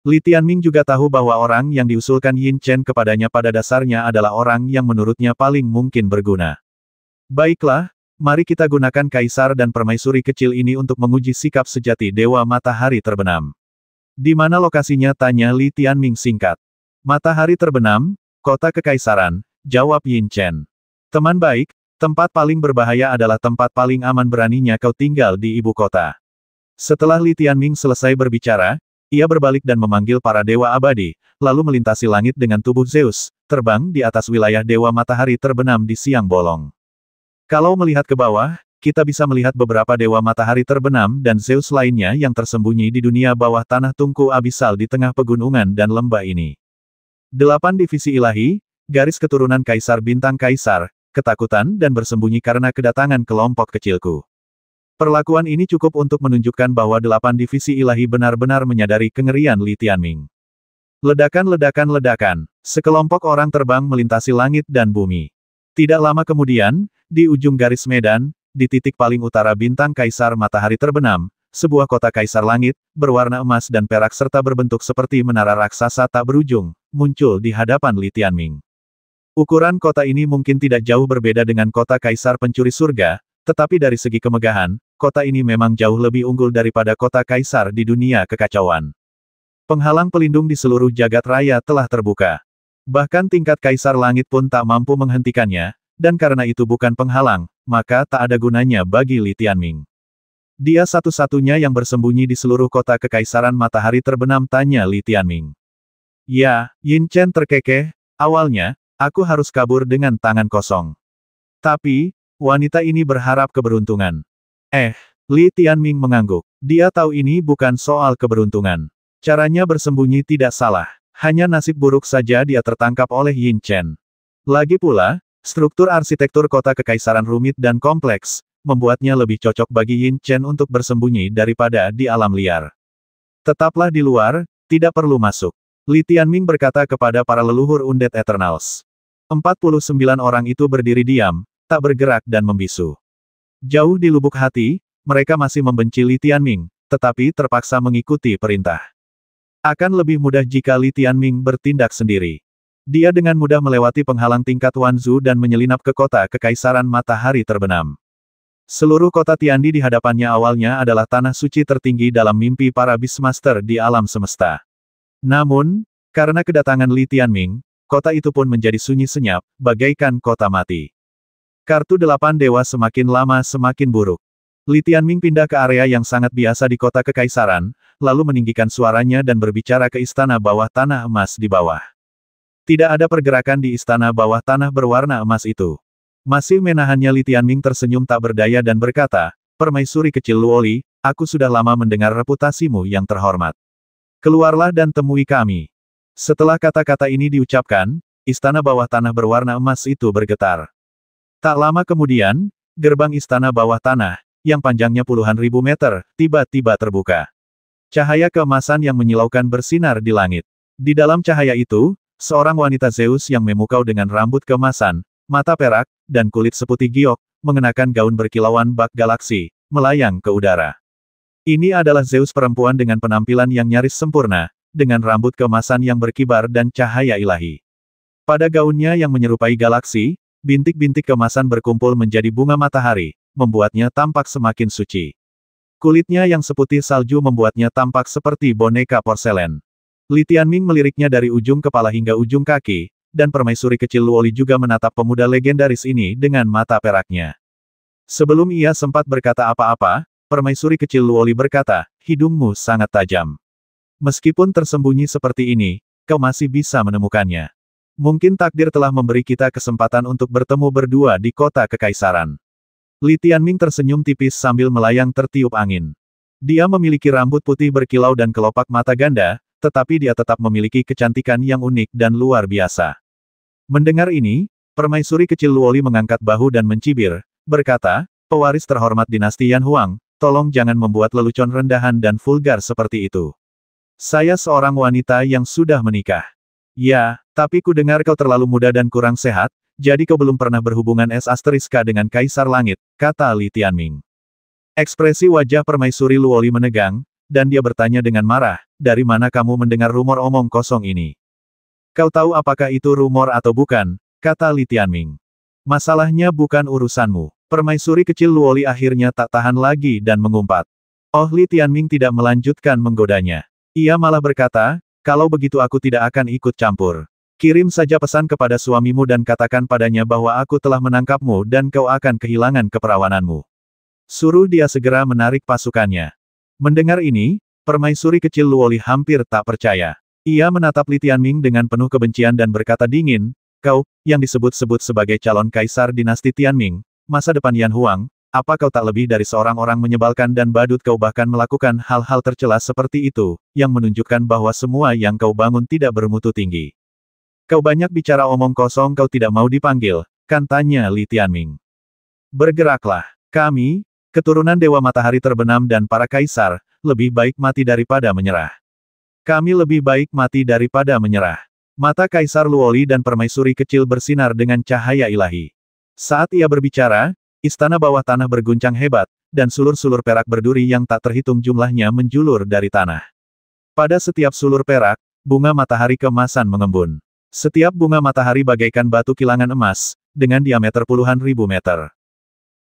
Li Tianming juga tahu bahwa orang yang diusulkan Yin Chen kepadanya pada dasarnya adalah orang yang menurutnya paling mungkin berguna. Baiklah, mari kita gunakan Kaisar dan permaisuri kecil ini untuk menguji sikap sejati Dewa Matahari terbenam. Di mana lokasinya? Tanya Li Tianming singkat. Matahari terbenam, kota kekaisaran, jawab Yin Chen. Teman baik, tempat paling berbahaya adalah tempat paling aman. Beraninya kau tinggal di ibu kota. Setelah Li Tianming selesai berbicara, ia berbalik dan memanggil para dewa abadi, lalu melintasi langit dengan tubuh Zeus, terbang di atas wilayah Dewa Matahari terbenam di siang bolong. Kalau melihat ke bawah, kita bisa melihat beberapa Dewa Matahari terbenam dan Zeus lainnya yang tersembunyi di dunia bawah tanah tungku abisal di tengah pegunungan dan lembah ini. 8 divisi ilahi, garis keturunan Kaisar Bintang Kaisar, ketakutan dan bersembunyi karena kedatangan kelompok kecilku. Perlakuan ini cukup untuk menunjukkan bahwa 8 divisi ilahi benar-benar menyadari kengerian Li Tianming. Ledakan-ledakan-ledakan, sekelompok orang terbang melintasi langit dan bumi. Tidak lama kemudian, di ujung garis medan, di titik paling utara bintang Kaisar Matahari terbenam, sebuah kota Kaisar Langit, berwarna emas dan perak serta berbentuk seperti menara raksasa tak berujung, muncul di hadapan Li Tianming. Ukuran kota ini mungkin tidak jauh berbeda dengan kota Kaisar Pencuri Surga, tetapi dari segi kemegahan, kota ini memang jauh lebih unggul daripada kota Kaisar di dunia kekacauan. Penghalang pelindung di seluruh jagat raya telah terbuka. Bahkan tingkat Kaisar Langit pun tak mampu menghentikannya, dan karena itu bukan penghalang, maka tak ada gunanya bagi Li Tianming. Dia satu-satunya yang bersembunyi di seluruh kota kekaisaran matahari terbenam, tanya Li Tianming. Ya, Yin Chen terkekeh, awalnya, aku harus kabur dengan tangan kosong. Tapi, wanita ini berharap keberuntungan. Li Tianming mengangguk. Dia tahu ini bukan soal keberuntungan. Caranya bersembunyi tidak salah. Hanya nasib buruk saja dia tertangkap oleh Yin Chen. Lagi pula, struktur arsitektur kota kekaisaran rumit dan kompleks, membuatnya lebih cocok bagi Yin Chen untuk bersembunyi daripada di alam liar. Tetaplah di luar, tidak perlu masuk. Li Tianming berkata kepada para leluhur Undead Eternals. 49 orang itu berdiri diam, tak bergerak dan membisu. Jauh di lubuk hati, mereka masih membenci Li Tianming, tetapi terpaksa mengikuti perintah. Akan lebih mudah jika Li Tianming bertindak sendiri. Dia dengan mudah melewati penghalang tingkat Wanzhou dan menyelinap ke kota kekaisaran matahari terbenam. Seluruh kota Tiandi di hadapannya awalnya adalah tanah suci tertinggi dalam mimpi para Beastmaster di alam semesta. Namun, karena kedatangan Li Tianming, kota itu pun menjadi sunyi senyap, bagaikan kota mati. Kartu 8 dewa semakin lama semakin buruk. Li Tianming pindah ke area yang sangat biasa di kota kekaisaran, lalu meninggikan suaranya dan berbicara ke istana bawah tanah emas di bawah. Tidak ada pergerakan di istana bawah tanah berwarna emas itu. Masih menahannya Li Tianming tersenyum tak berdaya dan berkata, "Permaisuri kecil Luoli, aku sudah lama mendengar reputasimu yang terhormat. Keluarlah dan temui kami." Setelah kata-kata ini diucapkan, istana bawah tanah berwarna emas itu bergetar. Tak lama kemudian, gerbang istana bawah tanah, yang panjangnya puluhan ribu meter, tiba-tiba terbuka. Cahaya keemasan yang menyilaukan bersinar di langit. Di dalam cahaya itu, seorang wanita Zeus yang memukau dengan rambut keemasan, mata perak, dan kulit seputih giok, mengenakan gaun berkilauan bak galaksi, melayang ke udara. Ini adalah Zeus perempuan dengan penampilan yang nyaris sempurna, dengan rambut keemasan yang berkibar dan cahaya ilahi. Pada gaunnya yang menyerupai galaksi, Bintik-bintik kemasan berkumpul menjadi bunga matahari, membuatnya tampak semakin suci. Kulitnya yang seputih salju membuatnya tampak seperti boneka porselen. Li Tianming meliriknya dari ujung kepala hingga ujung kaki, dan permaisuri kecil Luoli juga menatap pemuda legendaris ini dengan mata peraknya. Sebelum ia sempat berkata apa-apa, permaisuri kecil Luoli berkata, hidungmu sangat tajam. Meskipun tersembunyi seperti ini, kau masih bisa menemukannya. Mungkin takdir telah memberi kita kesempatan untuk bertemu berdua di kota kekaisaran. Li Tianming tersenyum tipis sambil melayang tertiup angin. Dia memiliki rambut putih berkilau dan kelopak mata ganda, tetapi dia tetap memiliki kecantikan yang unik dan luar biasa. Mendengar ini, permaisuri kecil Luoli mengangkat bahu dan mencibir, berkata, pewaris terhormat dinasti Yan Huang, tolong jangan membuat lelucon rendahan dan vulgar seperti itu. Saya seorang wanita yang sudah menikah. Ya, tapi ku dengar kau terlalu muda dan kurang sehat, jadi kau belum pernah berhubungan S*K dengan Kaisar Langit, kata Li Tianming. Ekspresi wajah permaisuri Luoli menegang, dan dia bertanya dengan marah, dari mana kamu mendengar rumor omong kosong ini? Kau tahu apakah itu rumor atau bukan, kata Li Tianming. Masalahnya bukan urusanmu. Permaisuri kecil Luoli akhirnya tak tahan lagi dan mengumpat. Oh, Li Tianming tidak melanjutkan menggodanya. Ia malah berkata, kalau begitu aku tidak akan ikut campur. Kirim saja pesan kepada suamimu dan katakan padanya bahwa aku telah menangkapmu dan kau akan kehilangan keperawananmu. Suruh dia segera menarik pasukannya. Mendengar ini, permaisuri kecil Luoli hampir tak percaya. Ia menatap Li Tianming dengan penuh kebencian dan berkata dingin, kau, yang disebut-sebut sebagai calon kaisar dinasti Tianming, masa depan Yan Huang, apa kau tak lebih dari seorang orang menyebalkan dan badut? Kau bahkan melakukan hal-hal tercela seperti itu, yang menunjukkan bahwa semua yang kau bangun tidak bermutu tinggi. Kau banyak bicara omong kosong. Kau tidak mau dipanggil, kan, tanya Li Tianming. Bergeraklah. Kami, keturunan Dewa Matahari terbenam dan para kaisar, lebih baik mati daripada menyerah. Kami lebih baik mati daripada menyerah. Mata Kaisar Luoli dan permaisuri kecil bersinar dengan cahaya ilahi. Saat ia berbicara, istana bawah tanah berguncang hebat, dan sulur-sulur perak berduri yang tak terhitung jumlahnya menjulur dari tanah. Pada setiap sulur perak, bunga matahari kemasan mengembun. Setiap bunga matahari bagaikan batu kilangan emas, dengan diameter puluhan ribu meter.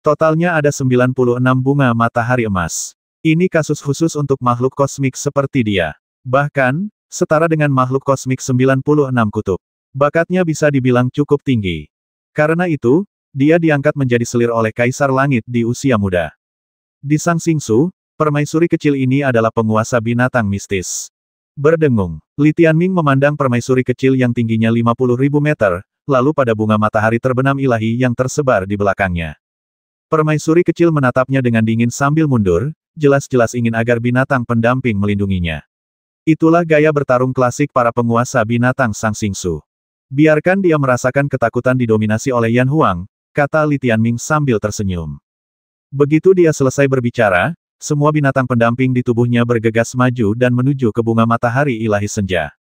Totalnya ada 96 bunga matahari emas. Ini kasus khusus untuk makhluk kosmik seperti dia. Bahkan, setara dengan makhluk kosmik 96 kutub. Bakatnya bisa dibilang cukup tinggi. Karena itu, dia diangkat menjadi selir oleh Kaisar Langit di usia muda. Di Sang Xingsu, permaisuri kecil ini adalah penguasa binatang mistis. Berdengung, Li Tianming memandang permaisuri kecil yang tingginya 50.000 meter, lalu pada bunga matahari terbenam ilahi yang tersebar di belakangnya. Permaisuri kecil menatapnya dengan dingin sambil mundur, jelas-jelas ingin agar binatang pendamping melindunginya. Itulah gaya bertarung klasik para penguasa binatang Sang Xingsu. Biarkan dia merasakan ketakutan didominasi oleh Yan Huang, kata Li Tianming sambil tersenyum. Begitu dia selesai berbicara, semua binatang pendamping di tubuhnya bergegas maju dan menuju ke bunga matahari ilahi senja.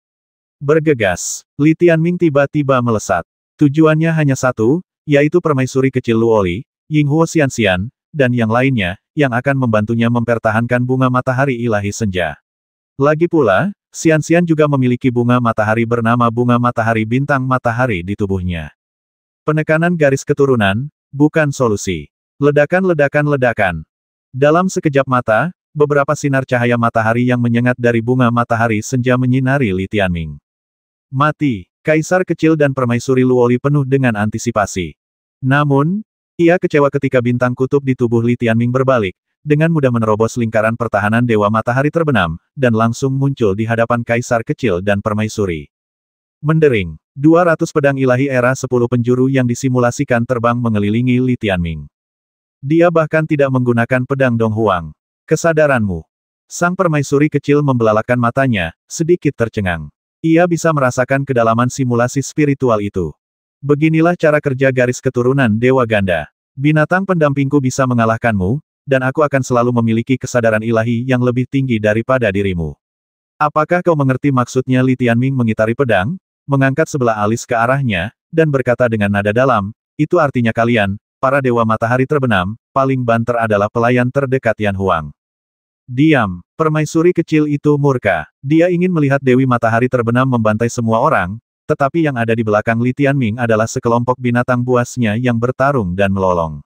Bergegas, Li Tianming tiba-tiba melesat. Tujuannya hanya satu, yaitu permaisuri kecil Luoli, Yinghuo Xianxian, dan yang lainnya, yang akan membantunya mempertahankan bunga matahari ilahi senja. Lagi pula, Xianxian juga memiliki bunga matahari bernama bunga matahari bintang matahari di tubuhnya. Penekanan garis keturunan, bukan solusi. Ledakan-ledakan-ledakan. Dalam sekejap mata, beberapa sinar cahaya matahari yang menyengat dari bunga matahari senja menyinari Li Tianming. Mati, Kaisar kecil dan permaisuri Luoli penuh dengan antisipasi. Namun, ia kecewa ketika bintang kutub di tubuh Li Tianming berbalik, dengan mudah menerobos lingkaran pertahanan Dewa Matahari terbenam, dan langsung muncul di hadapan Kaisar kecil dan permaisuri. Mendering, 200 pedang ilahi era 10 penjuru yang disimulasikan terbang mengelilingi Li Tianming. Dia bahkan tidak menggunakan pedang Dong Huang. Kesadaranmu. Sang permaisuri kecil membelalakkan matanya, sedikit tercengang. Ia bisa merasakan kedalaman simulasi spiritual itu. Beginilah cara kerja garis keturunan Dewa Ganda. Binatang pendampingku bisa mengalahkanmu, dan aku akan selalu memiliki kesadaran ilahi yang lebih tinggi daripada dirimu. Apakah kau mengerti maksudnya? Li Tianming mengitari pedang, mengangkat sebelah alis ke arahnya, dan berkata dengan nada dalam, itu artinya kalian, para Dewa Matahari terbenam, paling banter adalah pelayan terdekat Yan Huang. Diam, permaisuri kecil itu murka. Dia ingin melihat Dewi Matahari terbenam membantai semua orang, tetapi yang ada di belakang Li Tianming adalah sekelompok binatang buasnya yang bertarung dan melolong.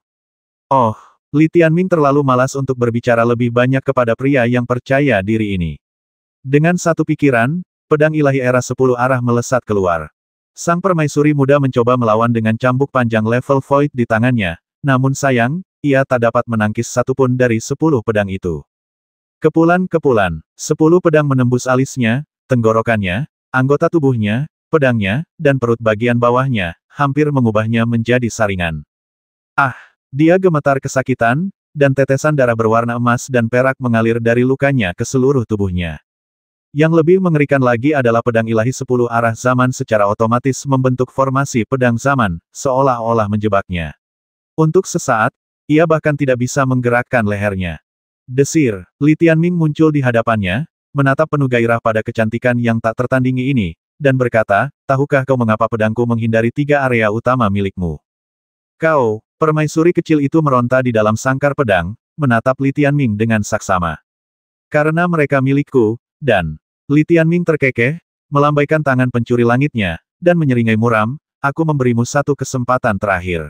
Oh, Li Tianming terlalu malas untuk berbicara lebih banyak kepada pria yang percaya diri ini. Dengan satu pikiran, pedang ilahi era 10 arah melesat keluar. Sang permaisuri muda mencoba melawan dengan cambuk panjang level Void di tangannya, namun sayang, ia tak dapat menangkis satupun dari 10 pedang itu. Kepulan-kepulan, 10 pedang menembus alisnya, tenggorokannya, anggota tubuhnya, pedangnya, dan perut bagian bawahnya, hampir mengubahnya menjadi saringan. Ah! Dia gemetar kesakitan, dan tetesan darah berwarna emas dan perak mengalir dari lukanya ke seluruh tubuhnya. Yang lebih mengerikan lagi adalah pedang ilahi 10 arah zaman secara otomatis membentuk formasi pedang zaman, seolah-olah menjebaknya. Untuk sesaat, ia bahkan tidak bisa menggerakkan lehernya. Desir, Li Tianming muncul di hadapannya, menatap penuh gairah pada kecantikan yang tak tertandingi ini, dan berkata, tahukah kau mengapa pedangku menghindari 3 area utama milikmu? Kau, permaisuri kecil itu meronta di dalam sangkar pedang, menatap Li Tianming dengan saksama. Karena mereka milikku, dan Li Tianming terkekeh, melambaikan tangan pencuri langitnya, dan menyeringai muram, aku memberimu satu kesempatan terakhir.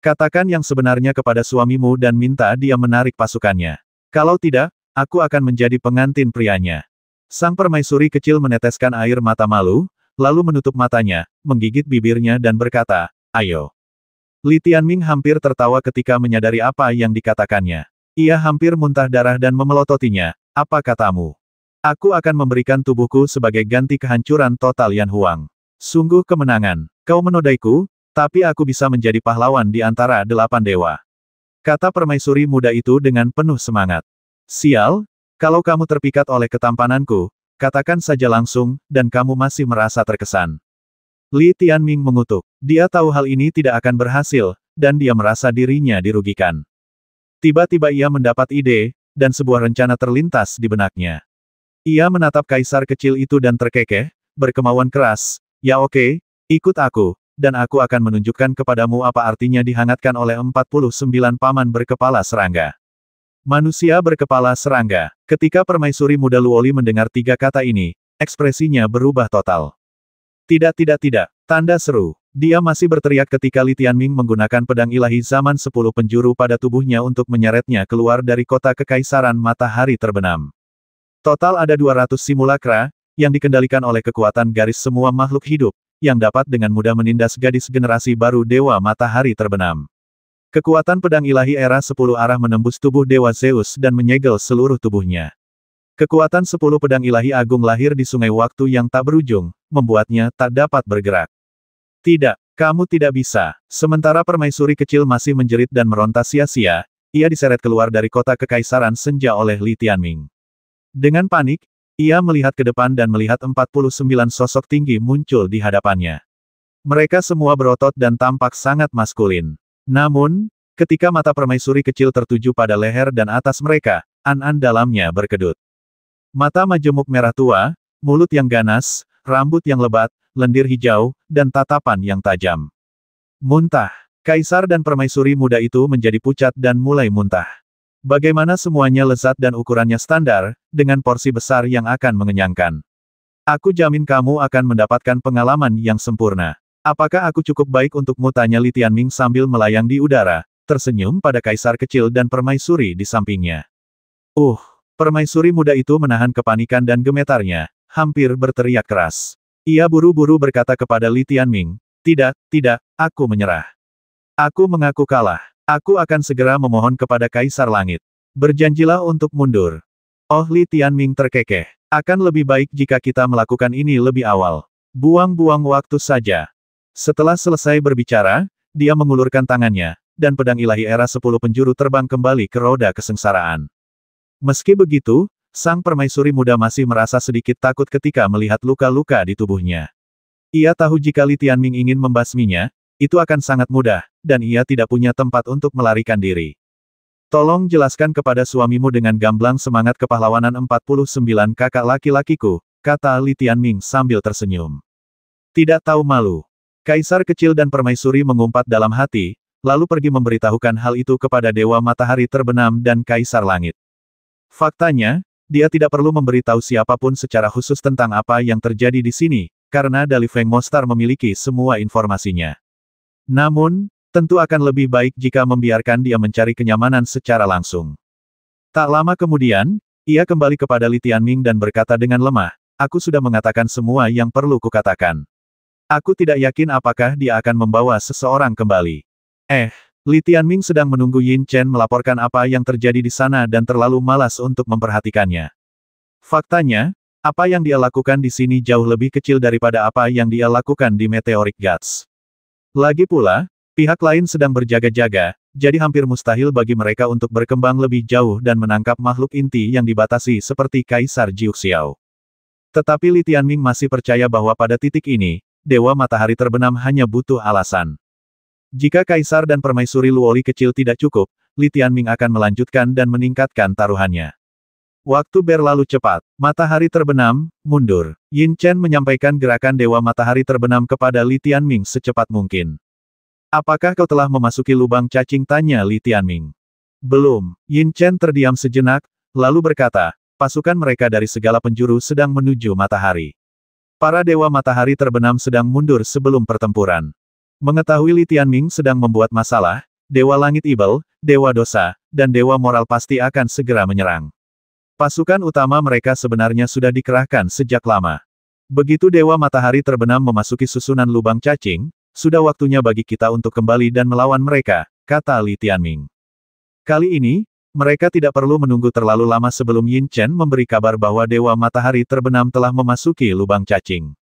Katakan yang sebenarnya kepada suamimu dan minta dia menarik pasukannya. Kalau tidak, aku akan menjadi pengantin prianya. Sang permaisuri kecil meneteskan air mata malu, lalu menutup matanya, menggigit bibirnya dan berkata, ayo. Li Tianming hampir tertawa ketika menyadari apa yang dikatakannya. Ia hampir muntah darah dan memelototinya, apa katamu? Aku akan memberikan tubuhku sebagai ganti kehancuran total Yan Huang. Sungguh kemenangan. Kau menodaiku, tapi aku bisa menjadi pahlawan di antara 8 dewa. Kata permaisuri muda itu dengan penuh semangat. Sial, kalau kamu terpikat oleh ketampananku, katakan saja langsung, dan kamu masih merasa terkesan. Li Tianming mengutuk. Dia tahu hal ini tidak akan berhasil, dan dia merasa dirinya dirugikan. Tiba-tiba ia mendapat ide, dan sebuah rencana terlintas di benaknya. Ia menatap kaisar kecil itu dan terkekeh, berkemauan keras, ya oke, ikut aku, dan aku akan menunjukkan kepadamu apa artinya dihangatkan oleh 49 paman berkepala serangga. Manusia berkepala serangga. Ketika permaisuri muda Luoli mendengar 3 kata ini, ekspresinya berubah total. Tidak, tanda seru. Dia masih berteriak ketika Li Tianming menggunakan pedang ilahi zaman 10 penjuru pada tubuhnya untuk menyeretnya keluar dari kota kekaisaran matahari terbenam. Total ada 200 simulakra, yang dikendalikan oleh kekuatan garis semua makhluk hidup, yang dapat dengan mudah menindas gadis generasi baru Dewa Matahari terbenam. Kekuatan pedang ilahi era 10 arah menembus tubuh Dewa Zeus dan menyegel seluruh tubuhnya. Kekuatan 10 pedang ilahi agung lahir di sungai waktu yang tak berujung, membuatnya tak dapat bergerak. Tidak, kamu tidak bisa. Sementara permaisuri kecil masih menjerit dan meronta sia-sia, ia diseret keluar dari kota kekaisaran senja oleh Li Tianming. Dengan panik, ia melihat ke depan dan melihat 49 sosok tinggi muncul di hadapannya. Mereka semua berotot dan tampak sangat maskulin. Namun, ketika mata permaisuri kecil tertuju pada leher dan atas mereka, an-an dalamnya berkedut. Mata majemuk merah tua, mulut yang ganas, rambut yang lebat, lendir hijau, dan tatapan yang tajam. Muntah. Kaisar dan permaisuri muda itu menjadi pucat dan mulai muntah. Bagaimana semuanya lezat dan ukurannya standar, dengan porsi besar yang akan mengenyangkan. Aku jamin kamu akan mendapatkan pengalaman yang sempurna. Apakah aku cukup baik untukmu? Tanya Li Tianming sambil melayang di udara, tersenyum pada kaisar kecil dan permaisuri di sampingnya. Permaisuri muda itu menahan kepanikan dan gemetarnya, hampir berteriak keras. Ia buru-buru berkata kepada Li Tianming, tidak, aku menyerah. Aku mengaku kalah. Aku akan segera memohon kepada Kaisar Langit. Berjanjilah untuk mundur. Oh, Li Tianming terkekeh. Akan lebih baik jika kita melakukan ini lebih awal. Buang-buang waktu saja. Setelah selesai berbicara, dia mengulurkan tangannya, dan pedang ilahi era 10 penjuru terbang kembali ke roda kesengsaraan. Meski begitu, sang permaisuri muda masih merasa sedikit takut ketika melihat luka-luka di tubuhnya. Ia tahu jika Li Tianming ingin membasminya, itu akan sangat mudah, dan ia tidak punya tempat untuk melarikan diri. Tolong jelaskan kepada suamimu dengan gamblang semangat kepahlawanan 49 kakak laki-lakiku, kata Li Tianming sambil tersenyum. Tidak tahu malu. Kaisar kecil dan permaisuri mengumpat dalam hati, lalu pergi memberitahukan hal itu kepada Dewa Matahari terbenam dan Kaisar Langit. Faktanya, dia tidak perlu memberitahu siapapun secara khusus tentang apa yang terjadi di sini, karena Dali Feng Monster memiliki semua informasinya. Namun, tentu akan lebih baik jika membiarkan dia mencari kenyamanan secara langsung. Tak lama kemudian, ia kembali kepada Li Tianming dan berkata dengan lemah, aku sudah mengatakan semua yang perlu kukatakan. Aku tidak yakin apakah dia akan membawa seseorang kembali. Li Tianming sedang menunggu Yin Chen melaporkan apa yang terjadi di sana dan terlalu malas untuk memperhatikannya. Faktanya, apa yang dia lakukan di sini jauh lebih kecil daripada apa yang dia lakukan di Meteoric Guts. Lagi pula, pihak lain sedang berjaga-jaga, jadi hampir mustahil bagi mereka untuk berkembang lebih jauh dan menangkap makhluk inti yang dibatasi seperti Kaisar Jiuxiao. Tetapi Li Tianming masih percaya bahwa pada titik ini, Dewa Matahari Terbenam hanya butuh alasan. Jika Kaisar dan Permaisuri Luoli kecil tidak cukup, Li Tianming akan melanjutkan dan meningkatkan taruhannya. Waktu berlalu cepat. Matahari terbenam, mundur. Yin Chen menyampaikan gerakan Dewa Matahari Terbenam kepada Li Tianming secepat mungkin. Apakah kau telah memasuki lubang cacing? Tanya Li Tianming. Belum. Yin Chen terdiam sejenak, lalu berkata, pasukan mereka dari segala penjuru sedang menuju matahari. Para Dewa Matahari Terbenam sedang mundur sebelum pertempuran. Mengetahui Li Tianming sedang membuat masalah, Dewa Langit Ibel, Dewa Dosa, dan Dewa Moral pasti akan segera menyerang. Pasukan utama mereka sebenarnya sudah dikerahkan sejak lama. Begitu Dewa Matahari Terbenam memasuki susunan lubang cacing, sudah waktunya bagi kita untuk kembali dan melawan mereka, kata Li Tianming. Kali ini, mereka tidak perlu menunggu terlalu lama sebelum Yin Chen memberi kabar bahwa Dewa Matahari Terbenam telah memasuki lubang cacing.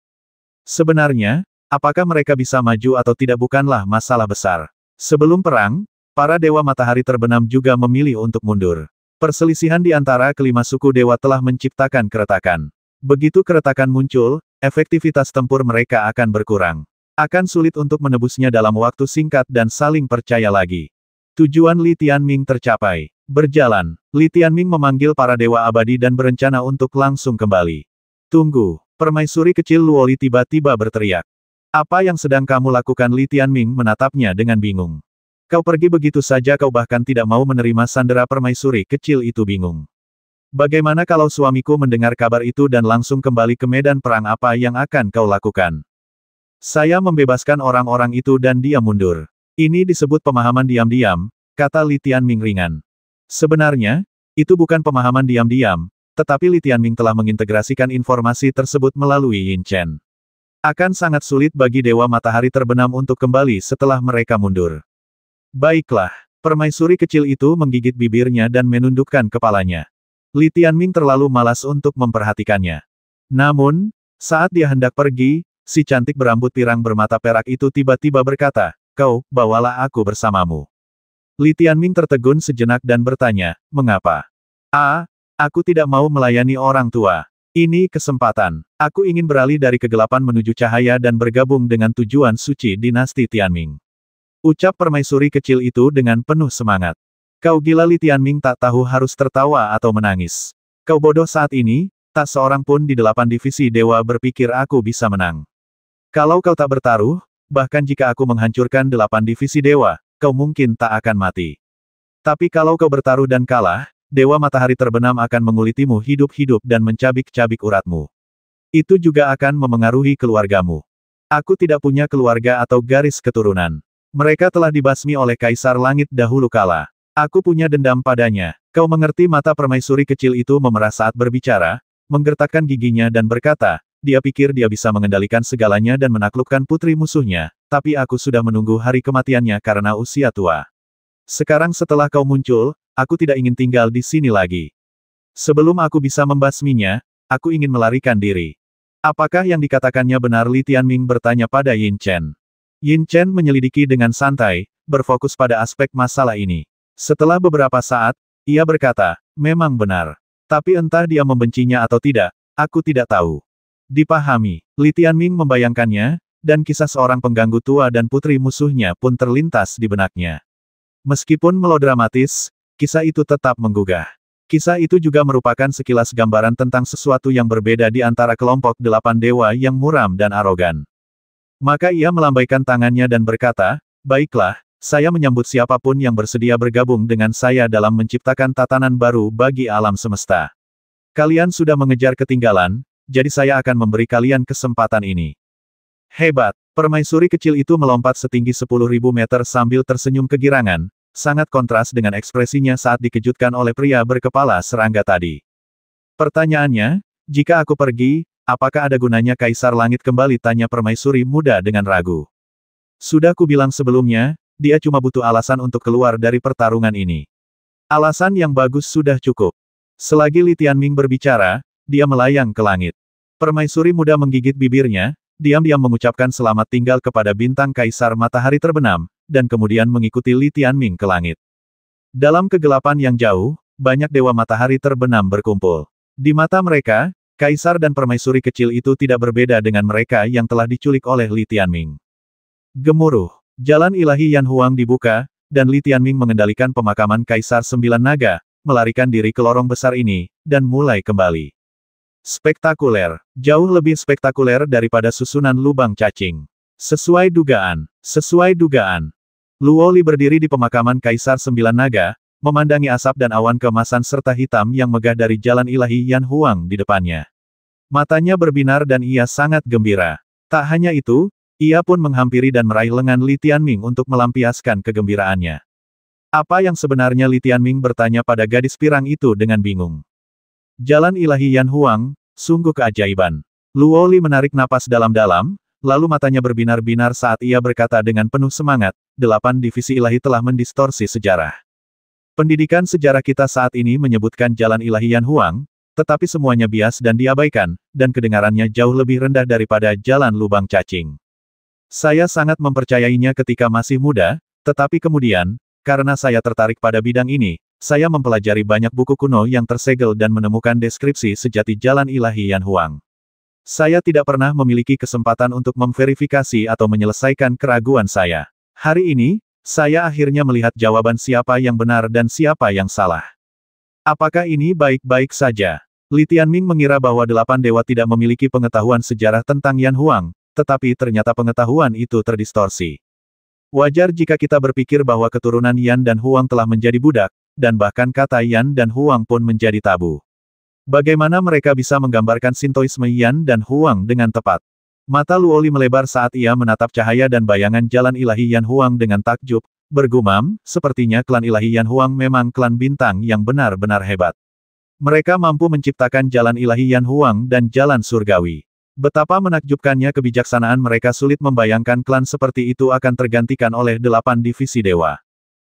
Sebenarnya, apakah mereka bisa maju atau tidak bukanlah masalah besar. Sebelum perang, para Dewa Matahari Terbenam juga memilih untuk mundur. Perselisihan di antara kelima suku dewa telah menciptakan keretakan. Begitu keretakan muncul, efektivitas tempur mereka akan berkurang. Akan sulit untuk menebusnya dalam waktu singkat dan saling percaya lagi. Tujuan Li Tianming tercapai. Berjalan, Li Tianming memanggil para dewa abadi dan berencana untuk langsung kembali. Tunggu, permaisuri kecil Luoli tiba-tiba berteriak. Apa yang sedang kamu lakukan? Li Tianming menatapnya dengan bingung. Kau pergi begitu saja, kau bahkan tidak mau menerima sandera permaisuri kecil itu. Bingung. Bagaimana kalau suamiku mendengar kabar itu dan langsung kembali ke medan perang? Apa yang akan kau lakukan? Saya membebaskan orang-orang itu dan dia mundur. Ini disebut pemahaman diam-diam, kata Li Tianming ringan. Sebenarnya, itu bukan pemahaman diam-diam, tetapi Li Tianming telah mengintegrasikan informasi tersebut melalui Yin Chen. Akan sangat sulit bagi Dewa Matahari Terbenam untuk kembali setelah mereka mundur. Baiklah, permaisuri kecil itu menggigit bibirnya dan menundukkan kepalanya. Li Tianming terlalu malas untuk memperhatikannya. Namun, saat dia hendak pergi, si cantik berambut pirang bermata perak itu tiba-tiba berkata, kau, bawalah aku bersamamu. Li Tianming tertegun sejenak dan bertanya, mengapa? Aku tidak mau melayani orang tua. Ini kesempatan. Aku ingin beralih dari kegelapan menuju cahaya dan bergabung dengan tujuan suci dinasti Tianming. Ucap permaisuri kecil itu dengan penuh semangat. Kau gila? Li Tianming tak tahu harus tertawa atau menangis. Kau bodoh. Saat ini, tak seorang pun di 8 divisi dewa berpikir aku bisa menang. Kalau kau tak bertaruh, bahkan jika aku menghancurkan 8 divisi dewa, kau mungkin tak akan mati. Tapi kalau kau bertaruh dan kalah, Dewa Matahari Terbenam akan mengulitimu hidup-hidup dan mencabik-cabik uratmu. Itu juga akan memengaruhi keluargamu. Aku tidak punya keluarga atau garis keturunan. Mereka telah dibasmi oleh Kaisar Langit dahulu kala. Aku punya dendam padanya. Kau mengerti? Mata permaisuri kecil itu memerah saat berbicara, menggertakkan giginya dan berkata, dia pikir dia bisa mengendalikan segalanya dan menaklukkan putri musuhnya, tapi aku sudah menunggu hari kematiannya karena usia tua. Sekarang setelah kau muncul, aku tidak ingin tinggal di sini lagi. Sebelum aku bisa membasminya, aku ingin melarikan diri. Apakah yang dikatakannya benar? Li Tianming bertanya pada Yin Chen. Yin Chen menyelidiki dengan santai, berfokus pada aspek masalah ini. Setelah beberapa saat, ia berkata, memang benar. Tapi entah dia membencinya atau tidak, aku tidak tahu. Dipahami, Li Tianming membayangkannya, dan kisah seorang pengganggu tua dan putri musuhnya pun terlintas di benaknya. Meskipun melodramatis, kisah itu tetap menggugah. Kisah itu juga merupakan sekilas gambaran tentang sesuatu yang berbeda di antara kelompok 8 dewa yang muram dan arogan. Maka ia melambaikan tangannya dan berkata, baiklah, saya menyambut siapapun yang bersedia bergabung dengan saya dalam menciptakan tatanan baru bagi alam semesta. Kalian sudah mengejar ketinggalan, jadi saya akan memberi kalian kesempatan ini. Hebat! Permaisuri kecil itu melompat setinggi 10.000 meter sambil tersenyum kegirangan, sangat kontras dengan ekspresinya saat dikejutkan oleh pria berkepala serangga tadi. Pertanyaannya, jika aku pergi, apakah ada gunanya Kaisar Langit kembali, tanya permaisuri muda dengan ragu. Sudah kubilang sebelumnya, dia cuma butuh alasan untuk keluar dari pertarungan ini. Alasan yang bagus sudah cukup. Selagi Li Tianming berbicara, dia melayang ke langit. Permaisuri muda menggigit bibirnya, diam-diam mengucapkan selamat tinggal kepada bintang Kaisar Matahari Terbenam, dan kemudian mengikuti Li Tianming ke langit. Dalam kegelapan yang jauh, banyak Dewa Matahari Terbenam berkumpul. Di mata mereka, Kaisar dan permaisuri kecil itu tidak berbeda dengan mereka yang telah diculik oleh Li Tianming. Gemuruh. Jalan ilahi Yan Huang dibuka, dan Li Tianming mengendalikan pemakaman Kaisar Sembilan Naga, melarikan diri ke lorong besar ini, dan mulai kembali. Spektakuler. Jauh lebih spektakuler daripada susunan lubang cacing. Sesuai dugaan. Sesuai dugaan. Luo Li berdiri di pemakaman Kaisar Sembilan Naga, memandangi asap dan awan keemasan serta hitam yang megah dari jalan ilahi Yan Huang di depannya. Matanya berbinar dan ia sangat gembira. Tak hanya itu, ia pun menghampiri dan meraih lengan Li Tianming untuk melampiaskan kegembiraannya. Apa yang sebenarnya Li Tianming bertanya pada gadis pirang itu dengan bingung. Jalan ilahi Yan Huang, sungguh keajaiban. Luo Li menarik napas dalam-dalam, lalu matanya berbinar-binar saat ia berkata dengan penuh semangat, 8 divisi ilahi telah mendistorsi sejarah. Pendidikan sejarah kita saat ini menyebutkan jalan ilahi Yan Huang, tetapi semuanya bias dan diabaikan, dan kedengarannya jauh lebih rendah daripada jalan lubang cacing. Saya sangat mempercayainya ketika masih muda, tetapi kemudian, karena saya tertarik pada bidang ini, saya mempelajari banyak buku kuno yang tersegel dan menemukan deskripsi sejati jalan ilahi Yan Huang. Saya tidak pernah memiliki kesempatan untuk memverifikasi atau menyelesaikan keraguan saya. Hari ini, saya akhirnya melihat jawaban siapa yang benar dan siapa yang salah. Apakah ini baik-baik saja? Li Tianming mengira bahwa 8 dewa tidak memiliki pengetahuan sejarah tentang Yan Huang, tetapi ternyata pengetahuan itu terdistorsi. Wajar jika kita berpikir bahwa keturunan Yan dan Huang telah menjadi budak, dan bahkan kata Yan dan Huang pun menjadi tabu. Bagaimana mereka bisa menggambarkan Sintoisme Yan dan Huang dengan tepat? Mata Luo Li melebar saat ia menatap cahaya dan bayangan jalan ilahi Yan Huang dengan takjub, bergumam, sepertinya klan ilahi Yan Huang memang klan bintang yang benar-benar hebat. Mereka mampu menciptakan jalan ilahi Yan Huang dan jalan surgawi. Betapa menakjubkannya kebijaksanaan mereka, sulit membayangkan klan seperti itu akan tergantikan oleh 8 divisi dewa.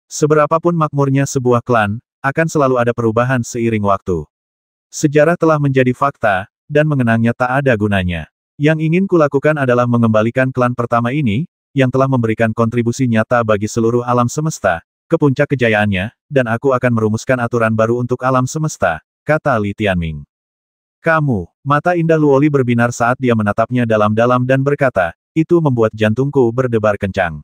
Seberapapun makmurnya sebuah klan, akan selalu ada perubahan seiring waktu. Sejarah telah menjadi fakta, dan mengenangnya tak ada gunanya. Yang ingin kulakukan adalah mengembalikan klan pertama ini, yang telah memberikan kontribusi nyata bagi seluruh alam semesta, ke puncak kejayaannya, dan aku akan merumuskan aturan baru untuk alam semesta, kata Li Tianming. Kamu, mata indah Luo Li berbinar saat dia menatapnya dalam-dalam dan berkata, itu membuat jantungku berdebar kencang.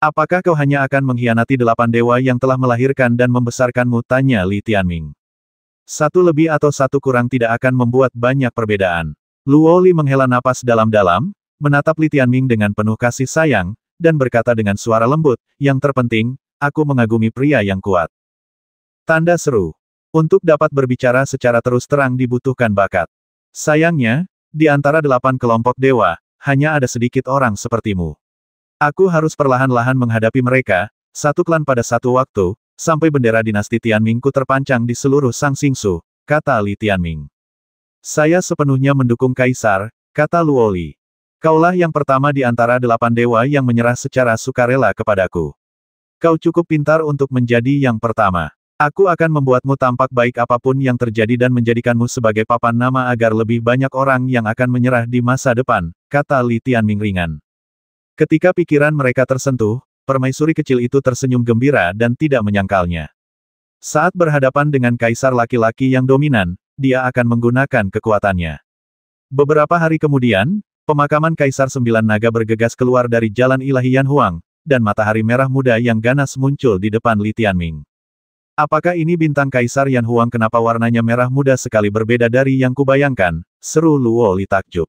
Apakah kau hanya akan mengkhianati 8 dewa yang telah melahirkan dan membesarkanmu, tanya Li Tianming. Satu lebih atau satu kurang tidak akan membuat banyak perbedaan. Luo Li menghela napas dalam-dalam, menatap Li Tianming dengan penuh kasih sayang, dan berkata dengan suara lembut, yang terpenting, aku mengagumi pria yang kuat. Tanda seru. Untuk dapat berbicara secara terus terang dibutuhkan bakat. Sayangnya, di antara 8 kelompok dewa, hanya ada sedikit orang sepertimu. Aku harus perlahan-lahan menghadapi mereka, satu klan pada satu waktu, sampai bendera dinasti Tianmingku terpancang di seluruh Sang Xingsu, kata Li Tianming. Saya sepenuhnya mendukung Kaisar, kata Luo Li. Kaulah yang pertama di antara 8 dewa yang menyerah secara sukarela kepadaku. Kau cukup pintar untuk menjadi yang pertama. Aku akan membuatmu tampak baik apapun yang terjadi dan menjadikanmu sebagai papan nama agar lebih banyak orang yang akan menyerah di masa depan, kata Li Tianming ringan. Ketika pikiran mereka tersentuh, permaisuri kecil itu tersenyum gembira dan tidak menyangkalnya. Saat berhadapan dengan kaisar laki-laki yang dominan, dia akan menggunakan kekuatannya. Beberapa hari kemudian, pemakaman Kaisar Sembilan Naga bergegas keluar dari jalan ilahi Yan Huang, dan matahari merah muda yang ganas muncul di depan Li Tianming. Apakah ini bintang Kaisar Yan Huang? Kenapa warnanya merah muda sekali berbeda dari yang kubayangkan? Seru Luo Li takjub.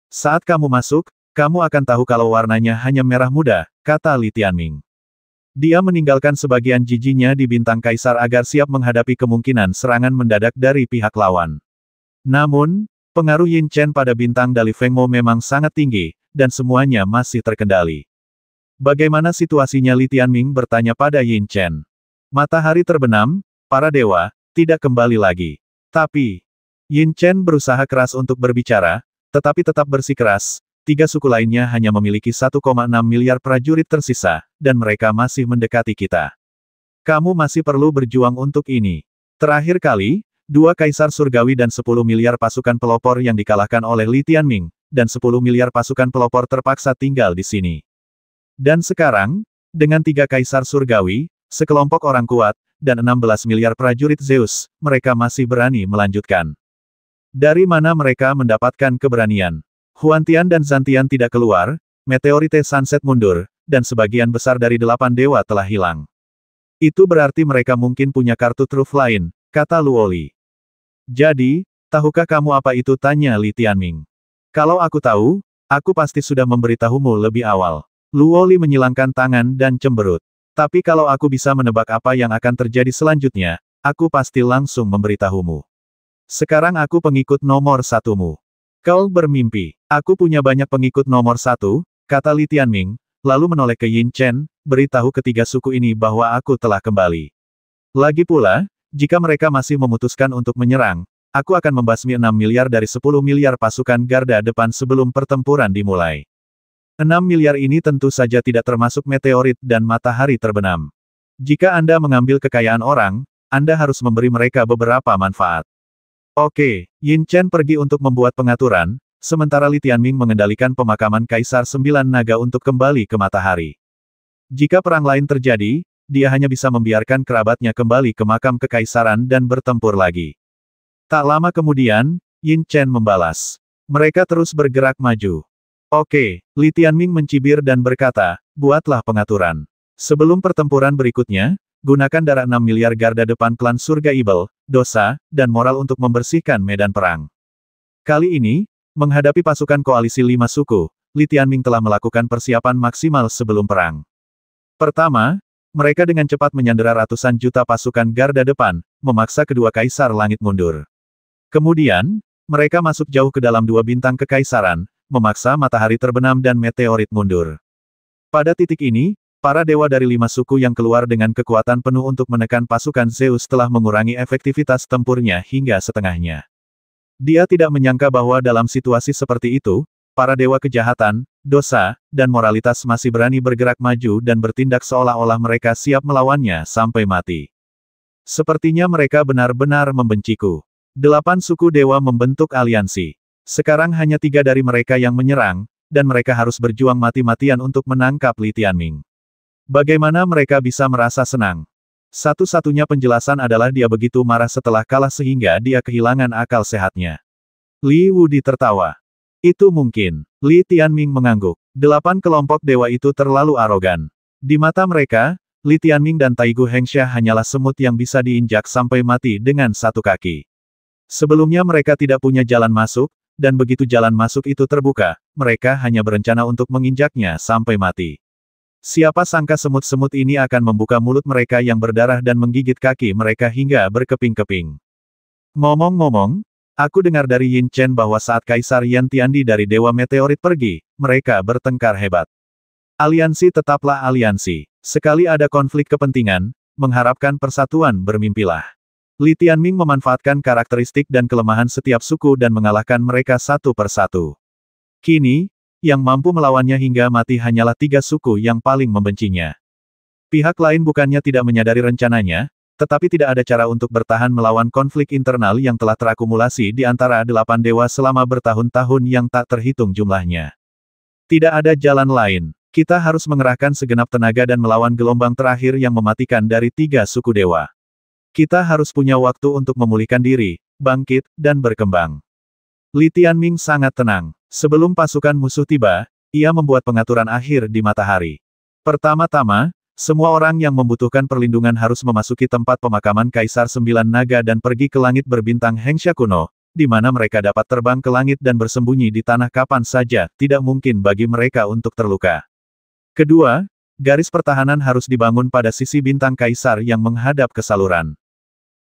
Saat kamu masuk, kamu akan tahu kalau warnanya hanya merah muda, kata Li Tianming. Dia meninggalkan sebagian jijinya di bintang Kaisar agar siap menghadapi kemungkinan serangan mendadak dari pihak lawan. Namun, pengaruh Yin Chen pada bintang Dali Feng Mo memang sangat tinggi, dan semuanya masih terkendali. Bagaimana situasinya? Li Tianming bertanya pada Yin Chen. Matahari terbenam, para dewa, tidak kembali lagi. Tapi, Yin Chen berusaha keras untuk berbicara, tetapi tetap bersikeras. 3 suku lainnya hanya memiliki 1,6 miliar prajurit tersisa, dan mereka masih mendekati kita. Kamu masih perlu berjuang untuk ini. Terakhir kali, 2 kaisar surgawi dan 10 miliar pasukan pelopor yang dikalahkan oleh Li Tianming, dan 10 miliar pasukan pelopor terpaksa tinggal di sini. Dan sekarang, dengan 3 kaisar surgawi, sekelompok orang kuat, dan 16 miliar prajurit Zeus, mereka masih berani melanjutkan. Dari mana mereka mendapatkan keberanian? Huantian dan Zantian tidak keluar, Meteorite Sunset mundur, dan sebagian besar dari 8 dewa telah hilang. Itu berarti mereka mungkin punya kartu truf lain, kata Luoli. Jadi, tahukah kamu apa itu? Tanya Li Tianming. Kalau aku tahu, aku pasti sudah memberitahumu lebih awal. Luoli menyilangkan tangan dan cemberut. Tapi kalau aku bisa menebak apa yang akan terjadi selanjutnya, aku pasti langsung memberitahumu. Sekarang aku pengikut nomor 1-mu. Kau bermimpi. Aku punya banyak pengikut nomor 1, kata Li Tianming, lalu menoleh ke Yin Chen, beritahu ketiga suku ini bahwa aku telah kembali. Lagi pula, jika mereka masih memutuskan untuk menyerang, aku akan membasmi 6 miliar dari 10 miliar pasukan garda depan sebelum pertempuran dimulai. 6 miliar ini tentu saja tidak termasuk meteorit dan matahari terbenam. Jika Anda mengambil kekayaan orang, Anda harus memberi mereka beberapa manfaat. Oke, Yin Chen pergi untuk membuat pengaturan, sementara Li Tianming mengendalikan pemakaman Kaisar 9 Naga untuk kembali ke matahari. Jika perang lain terjadi, dia hanya bisa membiarkan kerabatnya kembali ke makam kekaisaran dan bertempur lagi. Tak lama kemudian, Yin Chen membalas. Mereka terus bergerak maju. Oke, Li Tianming mencibir dan berkata, buatlah pengaturan. Sebelum pertempuran berikutnya, gunakan darah 6 miliar garda depan klan surga Ibel, dosa, dan moral untuk membersihkan medan perang. Kali ini, menghadapi pasukan koalisi 5 suku, Li Tianming telah melakukan persiapan maksimal sebelum perang. Pertama, mereka dengan cepat menyandera ratusan juta pasukan garda depan, memaksa kedua kaisar langit mundur. Kemudian, mereka masuk jauh ke dalam 2 bintang kekaisaran, memaksa matahari terbenam dan meteorit mundur. Pada titik ini, para dewa dari 5 suku yang keluar dengan kekuatan penuh untuk menekan pasukan Zeus telah mengurangi efektivitas tempurnya hingga setengahnya. Dia tidak menyangka bahwa dalam situasi seperti itu, para dewa kejahatan, dosa, dan moralitas masih berani bergerak maju dan bertindak seolah-olah mereka siap melawannya sampai mati. Sepertinya mereka benar-benar membenciku. 8 suku dewa membentuk aliansi. Sekarang hanya 3 dari mereka yang menyerang, dan mereka harus berjuang mati-matian untuk menangkap Li Tianming. Bagaimana mereka bisa merasa senang? Satu-satunya penjelasan adalah dia begitu marah setelah kalah sehingga dia kehilangan akal sehatnya. Li Wudi tertawa. Itu mungkin. Li Tianming mengangguk. 8 kelompok dewa itu terlalu arogan. Di mata mereka, Li Tianming dan Taigu Hengsha hanyalah semut yang bisa diinjak sampai mati dengan 1 kaki. Sebelumnya mereka tidak punya jalan masuk, dan begitu jalan masuk itu terbuka, mereka hanya berencana untuk menginjaknya sampai mati. Siapa sangka semut-semut ini akan membuka mulut mereka yang berdarah dan menggigit kaki mereka hingga berkeping-keping. Ngomong-ngomong, aku dengar dari Yin Chen bahwa saat Kaisar Yan Tiandi dari Dewa Meteorit pergi, mereka bertengkar hebat. Aliansi tetaplah aliansi. Sekali ada konflik kepentingan, mengharapkan persatuan bermimpilah. Li Tianming memanfaatkan karakteristik dan kelemahan setiap suku dan mengalahkan mereka satu persatu. Kini, yang mampu melawannya hingga mati hanyalah 3 suku yang paling membencinya. Pihak lain bukannya tidak menyadari rencananya, tetapi tidak ada cara untuk bertahan melawan konflik internal yang telah terakumulasi di antara 8 dewa selama bertahun-tahun yang tak terhitung jumlahnya. Tidak ada jalan lain. Kita harus mengerahkan segenap tenaga dan melawan gelombang terakhir yang mematikan dari 3 suku dewa. Kita harus punya waktu untuk memulihkan diri, bangkit, dan berkembang. Li Tianming sangat tenang. Sebelum pasukan musuh tiba, ia membuat pengaturan akhir di matahari. Pertama-tama, semua orang yang membutuhkan perlindungan harus memasuki tempat pemakaman Kaisar 9 Naga dan pergi ke langit berbintang Hengsha kuno, di mana mereka dapat terbang ke langit dan bersembunyi di tanah kapan saja, tidak mungkin bagi mereka untuk terluka. Kedua, garis pertahanan harus dibangun pada sisi bintang Kaisar yang menghadap ke saluran.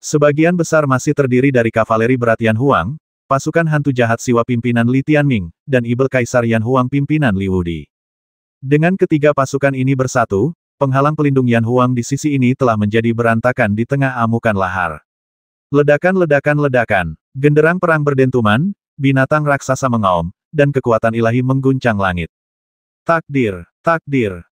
Sebagian besar masih terdiri dari kavaleri berat Yan Huang, pasukan hantu jahat Siwa pimpinan Li Tianming, dan Ibel Kaisar Yan Huang pimpinan Li Wudi. Dengan ketiga pasukan ini bersatu, penghalang pelindung Yan Huang di sisi ini telah menjadi berantakan di tengah amukan lahar. Ledakan, genderang perang berdentuman, binatang raksasa mengaum, dan kekuatan ilahi mengguncang langit. Takdir,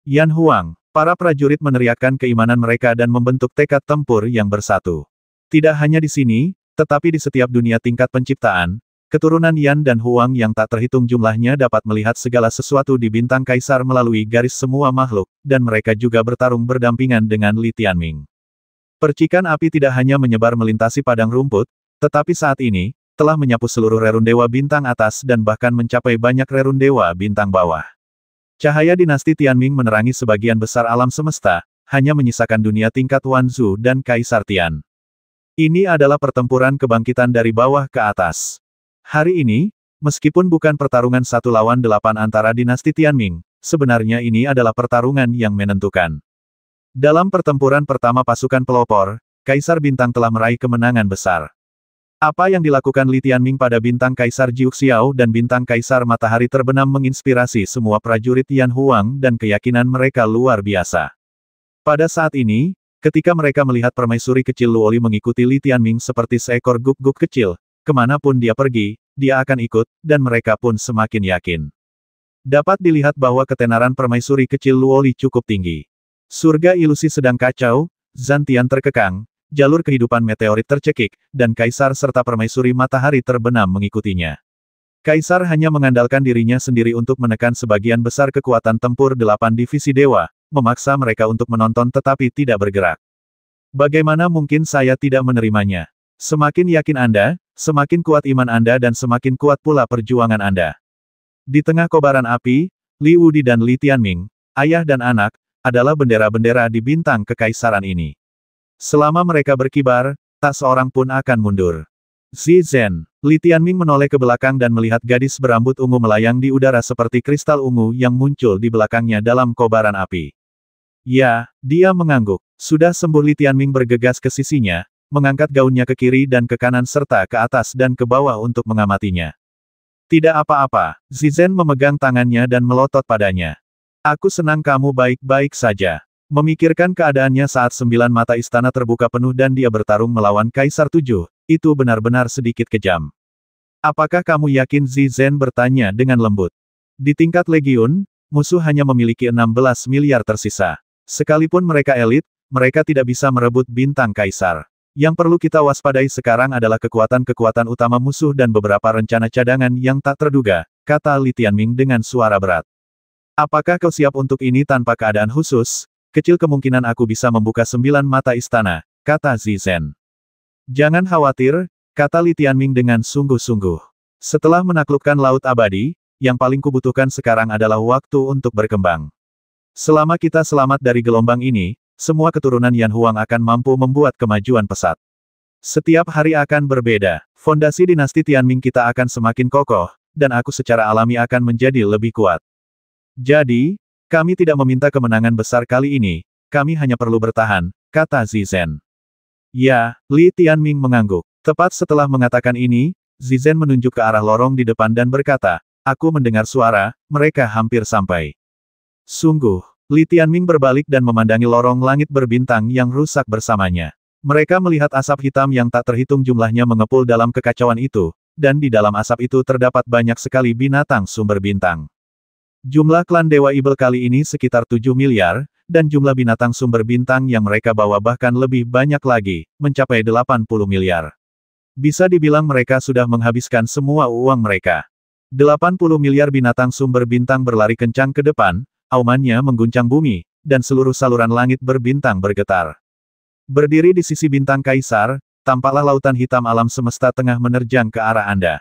Yan Huang. Para prajurit meneriakkan keimanan mereka dan membentuk tekad tempur yang bersatu. Tidak hanya di sini, tetapi di setiap dunia tingkat penciptaan, keturunan Yan dan Huang yang tak terhitung jumlahnya dapat melihat segala sesuatu di bintang kaisar melalui garis semua makhluk, dan mereka juga bertarung berdampingan dengan Li Tianming. Percikan api tidak hanya menyebar melintasi padang rumput, tetapi saat ini, telah menyapu seluruh rerun dewa bintang atas dan bahkan mencapai banyak rerun dewa bintang bawah. Cahaya dinasti Tianming menerangi sebagian besar alam semesta, hanya menyisakan dunia tingkat Wanzu dan Kaisar Tian. Ini adalah pertempuran kebangkitan dari bawah ke atas. Hari ini, meskipun bukan pertarungan 1 lawan 8 antara dinasti Tianming, sebenarnya ini adalah pertarungan yang menentukan. Dalam pertempuran pertama pasukan pelopor, Kaisar Bintang telah meraih kemenangan besar. Apa yang dilakukan Li Tianming pada bintang Kaisar Jiuxiao dan bintang Kaisar Matahari Terbenam menginspirasi semua prajurit Yan Huang dan keyakinan mereka luar biasa. Pada saat ini, ketika mereka melihat permaisuri kecil Luoli mengikuti Li Tianming seperti seekor guk-guk kecil, kemanapun dia pergi, dia akan ikut, dan mereka pun semakin yakin. Dapat dilihat bahwa ketenaran permaisuri kecil Luoli cukup tinggi. Surga ilusi sedang kacau, Zantian terkekang, jalur kehidupan meteorit tercekik, dan Kaisar serta permaisuri matahari terbenam mengikutinya. Kaisar hanya mengandalkan dirinya sendiri untuk menekan sebagian besar kekuatan tempur 8 divisi dewa, memaksa mereka untuk menonton tetapi tidak bergerak. Bagaimana mungkin saya tidak menerimanya? Semakin yakin Anda, semakin kuat iman Anda dan semakin kuat pula perjuangan Anda. Di tengah kobaran api, Li Wudi dan Li Tianming, ayah dan anak, adalah bendera-bendera di bintang kekaisaran ini. Selama mereka berkibar, tak seorang pun akan mundur. Zizen, Li Tianming menoleh ke belakang dan melihat gadis berambut ungu melayang di udara seperti kristal ungu yang muncul di belakangnya dalam kobaran api. Ya, dia mengangguk. Sudah sembuh. Li Tianming bergegas ke sisinya, mengangkat gaunnya ke kiri dan ke kanan serta ke atas dan ke bawah untuk mengamatinya. Tidak apa-apa, Zizen memegang tangannya dan melotot padanya. Aku senang kamu baik-baik saja. Memikirkan keadaannya saat 9 mata istana terbuka penuh dan dia bertarung melawan Kaisar 7, itu benar-benar sedikit kejam. Apakah kamu yakin? Zizen bertanya dengan lembut. Di tingkat legiun, musuh hanya memiliki 16 miliar tersisa. Sekalipun mereka elit, mereka tidak bisa merebut bintang Kaisar. Yang perlu kita waspadai sekarang adalah kekuatan-kekuatan utama musuh dan beberapa rencana cadangan yang tak terduga, kata Li Tianming dengan suara berat. Apakah kau siap untuk ini? Tanpa keadaan khusus, kecil kemungkinan aku bisa membuka 9 mata istana, kata Zizen. Jangan khawatir, kata Li Tianming dengan sungguh-sungguh. Setelah menaklukkan Laut Abadi, yang paling kubutuhkan sekarang adalah waktu untuk berkembang. Selama kita selamat dari gelombang ini, semua keturunan Yan Huang akan mampu membuat kemajuan pesat. Setiap hari akan berbeda, fondasi dinasti Tianming kita akan semakin kokoh, dan aku secara alami akan menjadi lebih kuat. Jadi, kami tidak meminta kemenangan besar kali ini, kami hanya perlu bertahan, kata Zizen. Ya, Li Tianming mengangguk. Tepat setelah mengatakan ini, Zizen menunjuk ke arah lorong di depan dan berkata, aku mendengar suara, mereka hampir sampai. Sungguh, Li Tianming berbalik dan memandangi lorong langit berbintang yang rusak bersamanya. Mereka melihat asap hitam yang tak terhitung jumlahnya mengepul dalam kekacauan itu, dan di dalam asap itu terdapat banyak sekali binatang sumber bintang. Jumlah klan Dewa Ibel kali ini sekitar 7 miliar, dan jumlah binatang sumber bintang yang mereka bawa bahkan lebih banyak lagi, mencapai 80 miliar. Bisa dibilang mereka sudah menghabiskan semua uang mereka. 80 miliar binatang sumber bintang berlari kencang ke depan, aumannya mengguncang bumi, dan seluruh saluran langit berbintang bergetar. Berdiri di sisi bintang Kaisar, tampaklah lautan hitam alam semesta tengah menerjang ke arah Anda.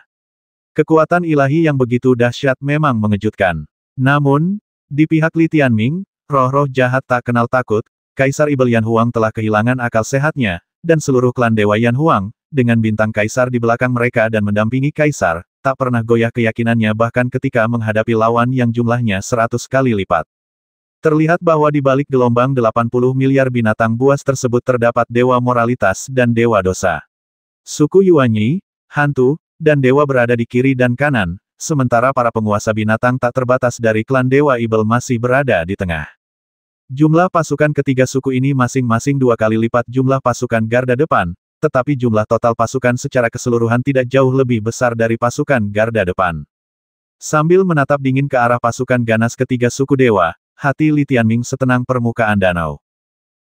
Kekuatan ilahi yang begitu dahsyat memang mengejutkan. Namun, di pihak Li Tianming, roh-roh jahat tak kenal takut, Kaisar Ibel Yan Huang telah kehilangan akal sehatnya, dan seluruh klan Dewa Yan Huang, dengan bintang Kaisar di belakang mereka dan mendampingi Kaisar, tak pernah goyah keyakinannya bahkan ketika menghadapi lawan yang jumlahnya 100 kali lipat. Terlihat bahwa di balik gelombang 80 miliar binatang buas tersebut terdapat Dewa Moralitas dan Dewa Dosa. Suku Yuanyi, hantu, dan dewa berada di kiri dan kanan, sementara para penguasa binatang tak terbatas dari klan Dewa Ibel masih berada di tengah. Jumlah pasukan ketiga suku ini masing-masing 2 kali lipat jumlah pasukan garda depan, tetapi jumlah total pasukan secara keseluruhan tidak jauh lebih besar dari pasukan garda depan. Sambil menatap dingin ke arah pasukan ganas ketiga suku dewa, hati Li Tianming setenang permukaan danau.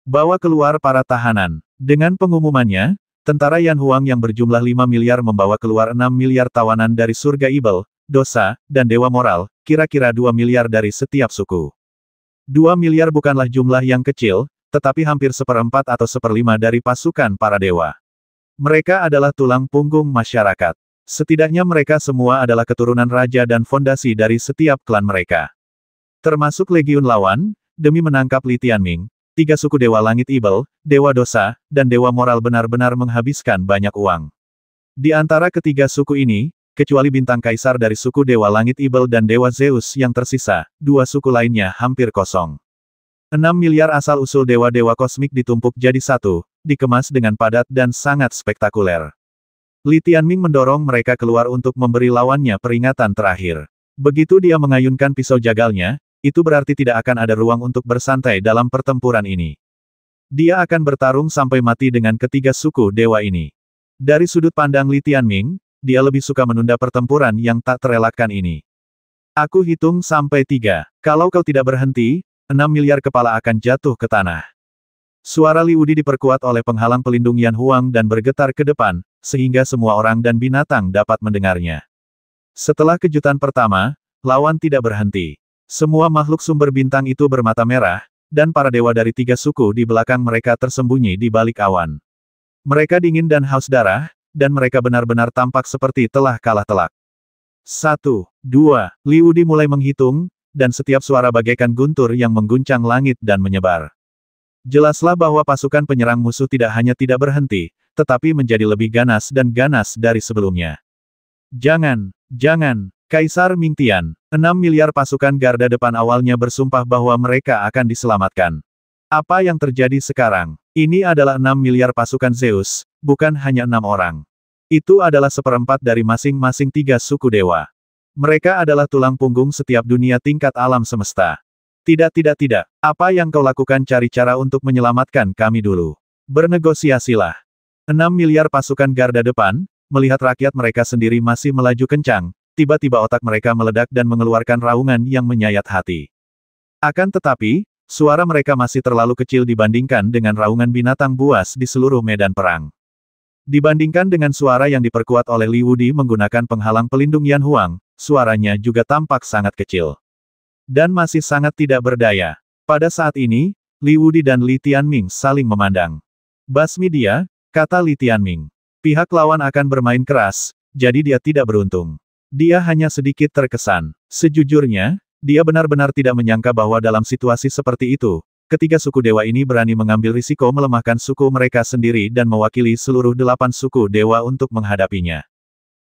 Bawa keluar para tahanan. Dengan pengumumannya, tentara Yan Huang yang berjumlah 5 miliar membawa keluar 6 miliar tawanan dari surga Ibel, dosa, dan dewa moral, kira-kira 2 miliar dari setiap suku. 2 miliar bukanlah jumlah yang kecil, tetapi hampir seperempat atau seperlima dari pasukan para dewa. Mereka adalah tulang punggung masyarakat. Setidaknya mereka semua adalah keturunan raja dan fondasi dari setiap klan mereka. Termasuk legiun lawan, demi menangkap Li Tianming, 3 suku Dewa Langit Ibel, Dewa Dosa, dan Dewa Moral benar-benar menghabiskan banyak uang. Di antara ketiga suku ini, kecuali bintang kaisar dari suku Dewa Langit Ibel dan Dewa Zeus yang tersisa, 2 suku lainnya hampir kosong. 6 miliar asal-usul dewa-dewa kosmik ditumpuk jadi satu, dikemas dengan padat dan sangat spektakuler. Li Tianming mendorong mereka keluar untuk memberi lawannya peringatan terakhir. Begitu dia mengayunkan pisau jagalnya, itu berarti tidak akan ada ruang untuk bersantai dalam pertempuran ini. Dia akan bertarung sampai mati dengan ketiga suku dewa ini. Dari sudut pandang Li Tianming, dia lebih suka menunda pertempuran yang tak terelakkan ini. Aku hitung sampai 3. Kalau kau tidak berhenti, 6 miliar kepala akan jatuh ke tanah. Suara Li Wudi diperkuat oleh penghalang pelindung Yan Huang dan bergetar ke depan, sehingga semua orang dan binatang dapat mendengarnya. Setelah kejutan pertama, lawan tidak berhenti. Semua makhluk sumber bintang itu bermata merah, dan para dewa dari 3 suku di belakang mereka tersembunyi di balik awan. Mereka dingin dan haus darah, dan mereka benar-benar tampak seperti telah kalah telak. 1, 2, Li Wudi mulai menghitung, dan setiap suara bagaikan guntur yang mengguncang langit dan menyebar. Jelaslah bahwa pasukan penyerang musuh tidak hanya tidak berhenti, tetapi menjadi lebih ganas dan ganas dari sebelumnya. Jangan, Kaisar Mingtian, 6 miliar pasukan garda depan awalnya bersumpah bahwa mereka akan diselamatkan. Apa yang terjadi sekarang? Ini adalah 6 miliar pasukan Zeus, bukan hanya 6 orang. Itu adalah seperempat dari masing-masing 3 suku dewa. Mereka adalah tulang punggung setiap dunia tingkat alam semesta. Tidak. Apa yang kau lakukan? Cari cara untuk menyelamatkan kami dulu. Bernegosiasilah. 6 miliar pasukan garda depan, melihat rakyat mereka sendiri masih melaju kencang, tiba-tiba otak mereka meledak dan mengeluarkan raungan yang menyayat hati. Akan tetapi, suara mereka masih terlalu kecil dibandingkan dengan raungan binatang buas di seluruh medan perang. Dibandingkan dengan suara yang diperkuat oleh Li Wudi menggunakan penghalang pelindung Yan Huang, suaranya juga tampak sangat kecil. Dan masih sangat tidak berdaya. Pada saat ini, Li Wudi dan Li Tianming saling memandang. Basmi dia, kata Li Tianming. Pihak lawan akan bermain keras, jadi dia tidak beruntung. Dia hanya sedikit terkesan. Sejujurnya, dia benar-benar tidak menyangka bahwa dalam situasi seperti itu, ketiga suku dewa ini berani mengambil risiko melemahkan suku mereka sendiri dan mewakili seluruh 8 suku dewa untuk menghadapinya.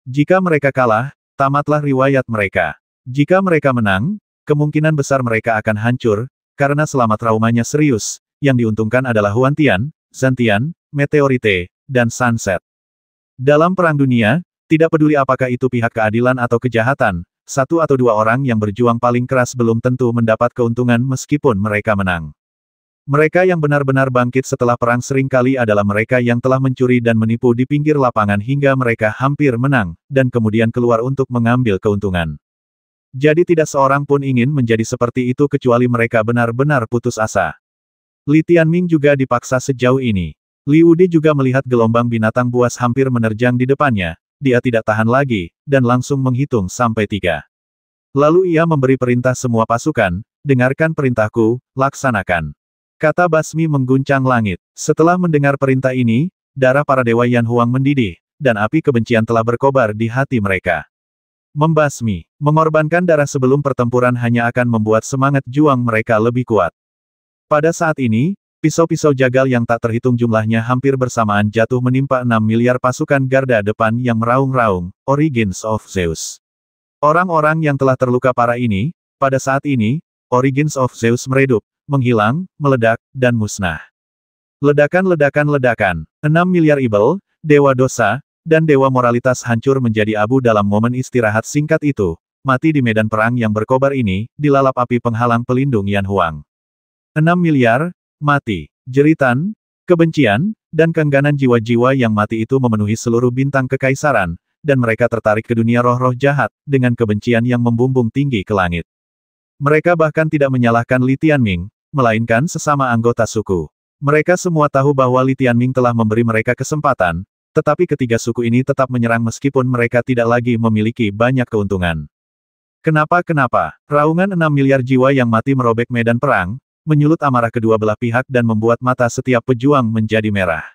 Jika mereka kalah, tamatlah riwayat mereka. Jika mereka menang, kemungkinan besar mereka akan hancur, karena selama traumanya serius, yang diuntungkan adalah Huantian, Zantian, Meteorite, dan Sunset. Dalam perang dunia, tidak peduli apakah itu pihak keadilan atau kejahatan, 1 atau 2 orang yang berjuang paling keras belum tentu mendapat keuntungan meskipun mereka menang. Mereka yang benar-benar bangkit setelah perang seringkali adalah mereka yang telah mencuri dan menipu di pinggir lapangan hingga mereka hampir menang, dan kemudian keluar untuk mengambil keuntungan. Jadi tidak seorang pun ingin menjadi seperti itu kecuali mereka benar-benar putus asa. Li Tianming juga dipaksa sejauh ini. Li Wudi juga melihat gelombang binatang buas hampir menerjang di depannya, dia tidak tahan lagi, dan langsung menghitung sampai 3. Lalu ia memberi perintah semua pasukan, dengarkan perintahku, laksanakan. Kata Basmi mengguncang langit. Setelah mendengar perintah ini, darah para dewa Yan Huang mendidih, dan api kebencian telah berkobar di hati mereka. Membasmi, mengorbankan darah sebelum pertempuran hanya akan membuat semangat juang mereka lebih kuat. Pada saat ini, pisau-pisau jagal yang tak terhitung jumlahnya hampir bersamaan jatuh menimpa 6 miliar pasukan garda depan yang meraung-raung, Origins of Zeus. Orang-orang yang telah terluka parah ini, pada saat ini, Origins of Zeus meredup, menghilang, meledak, dan musnah. Ledakan, 6 miliar Ibel, Dewa Dosa, dan Dewa Moralitas hancur menjadi abu dalam momen istirahat singkat itu, mati di medan perang yang berkobar ini, dilalap api penghalang pelindung Yan Huang. 6 miliar, mati. Jeritan, kebencian, dan keengganan jiwa-jiwa yang mati itu memenuhi seluruh bintang kekaisaran, dan mereka tertarik ke dunia roh-roh jahat, dengan kebencian yang membumbung tinggi ke langit. Mereka bahkan tidak menyalahkan Li Tianming, melainkan sesama anggota suku. Mereka semua tahu bahwa Li Tianming telah memberi mereka kesempatan, tetapi ketiga suku ini tetap menyerang meskipun mereka tidak lagi memiliki banyak keuntungan. Kenapa? Raungan 6 miliar jiwa yang mati merobek medan perang, menyulut amarah kedua belah pihak dan membuat mata setiap pejuang menjadi merah.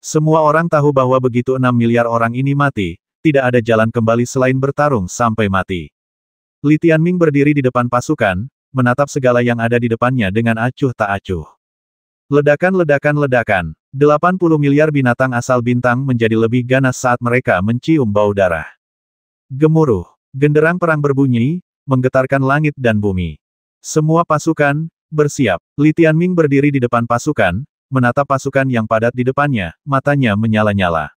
Semua orang tahu bahwa begitu 6 miliar orang ini mati, tidak ada jalan kembali selain bertarung sampai mati. Li Tianming berdiri di depan pasukan, menatap segala yang ada di depannya dengan acuh tak acuh. Ledakan. 80 miliar binatang asal bintang menjadi lebih ganas saat mereka mencium bau darah. Gemuruh. Genderang perang berbunyi, menggetarkan langit dan bumi. Semua pasukan, bersiap. Li Tianming berdiri di depan pasukan, menatap pasukan yang padat di depannya, matanya menyala-nyala.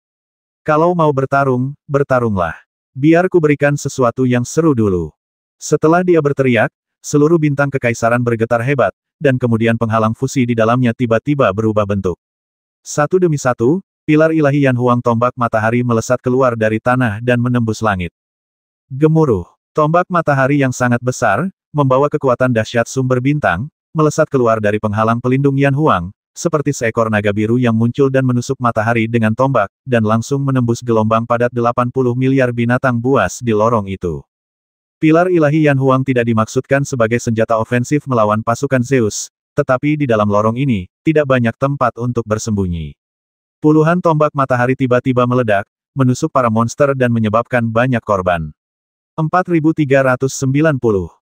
Kalau mau bertarung, bertarunglah. Biar ku berikan sesuatu yang seru dulu. Setelah dia berteriak, seluruh bintang kekaisaran bergetar hebat, dan kemudian penghalang fusi di dalamnya tiba-tiba berubah bentuk. Satu demi satu, pilar ilahi Yan Huang tombak matahari melesat keluar dari tanah dan menembus langit. Gemuruh. Tombak matahari yang sangat besar, membawa kekuatan dahsyat sumber bintang, melesat keluar dari penghalang pelindung Yan Huang, seperti seekor naga biru yang muncul dan menusuk matahari dengan tombak, dan langsung menembus gelombang padat 80 miliar binatang buas di lorong itu. Pilar ilahi Yan Huang tidak dimaksudkan sebagai senjata ofensif melawan pasukan Zeus, tetapi di dalam lorong ini, tidak banyak tempat untuk bersembunyi. Puluhan tombak matahari tiba-tiba meledak, menusuk para monster dan menyebabkan banyak korban. 4390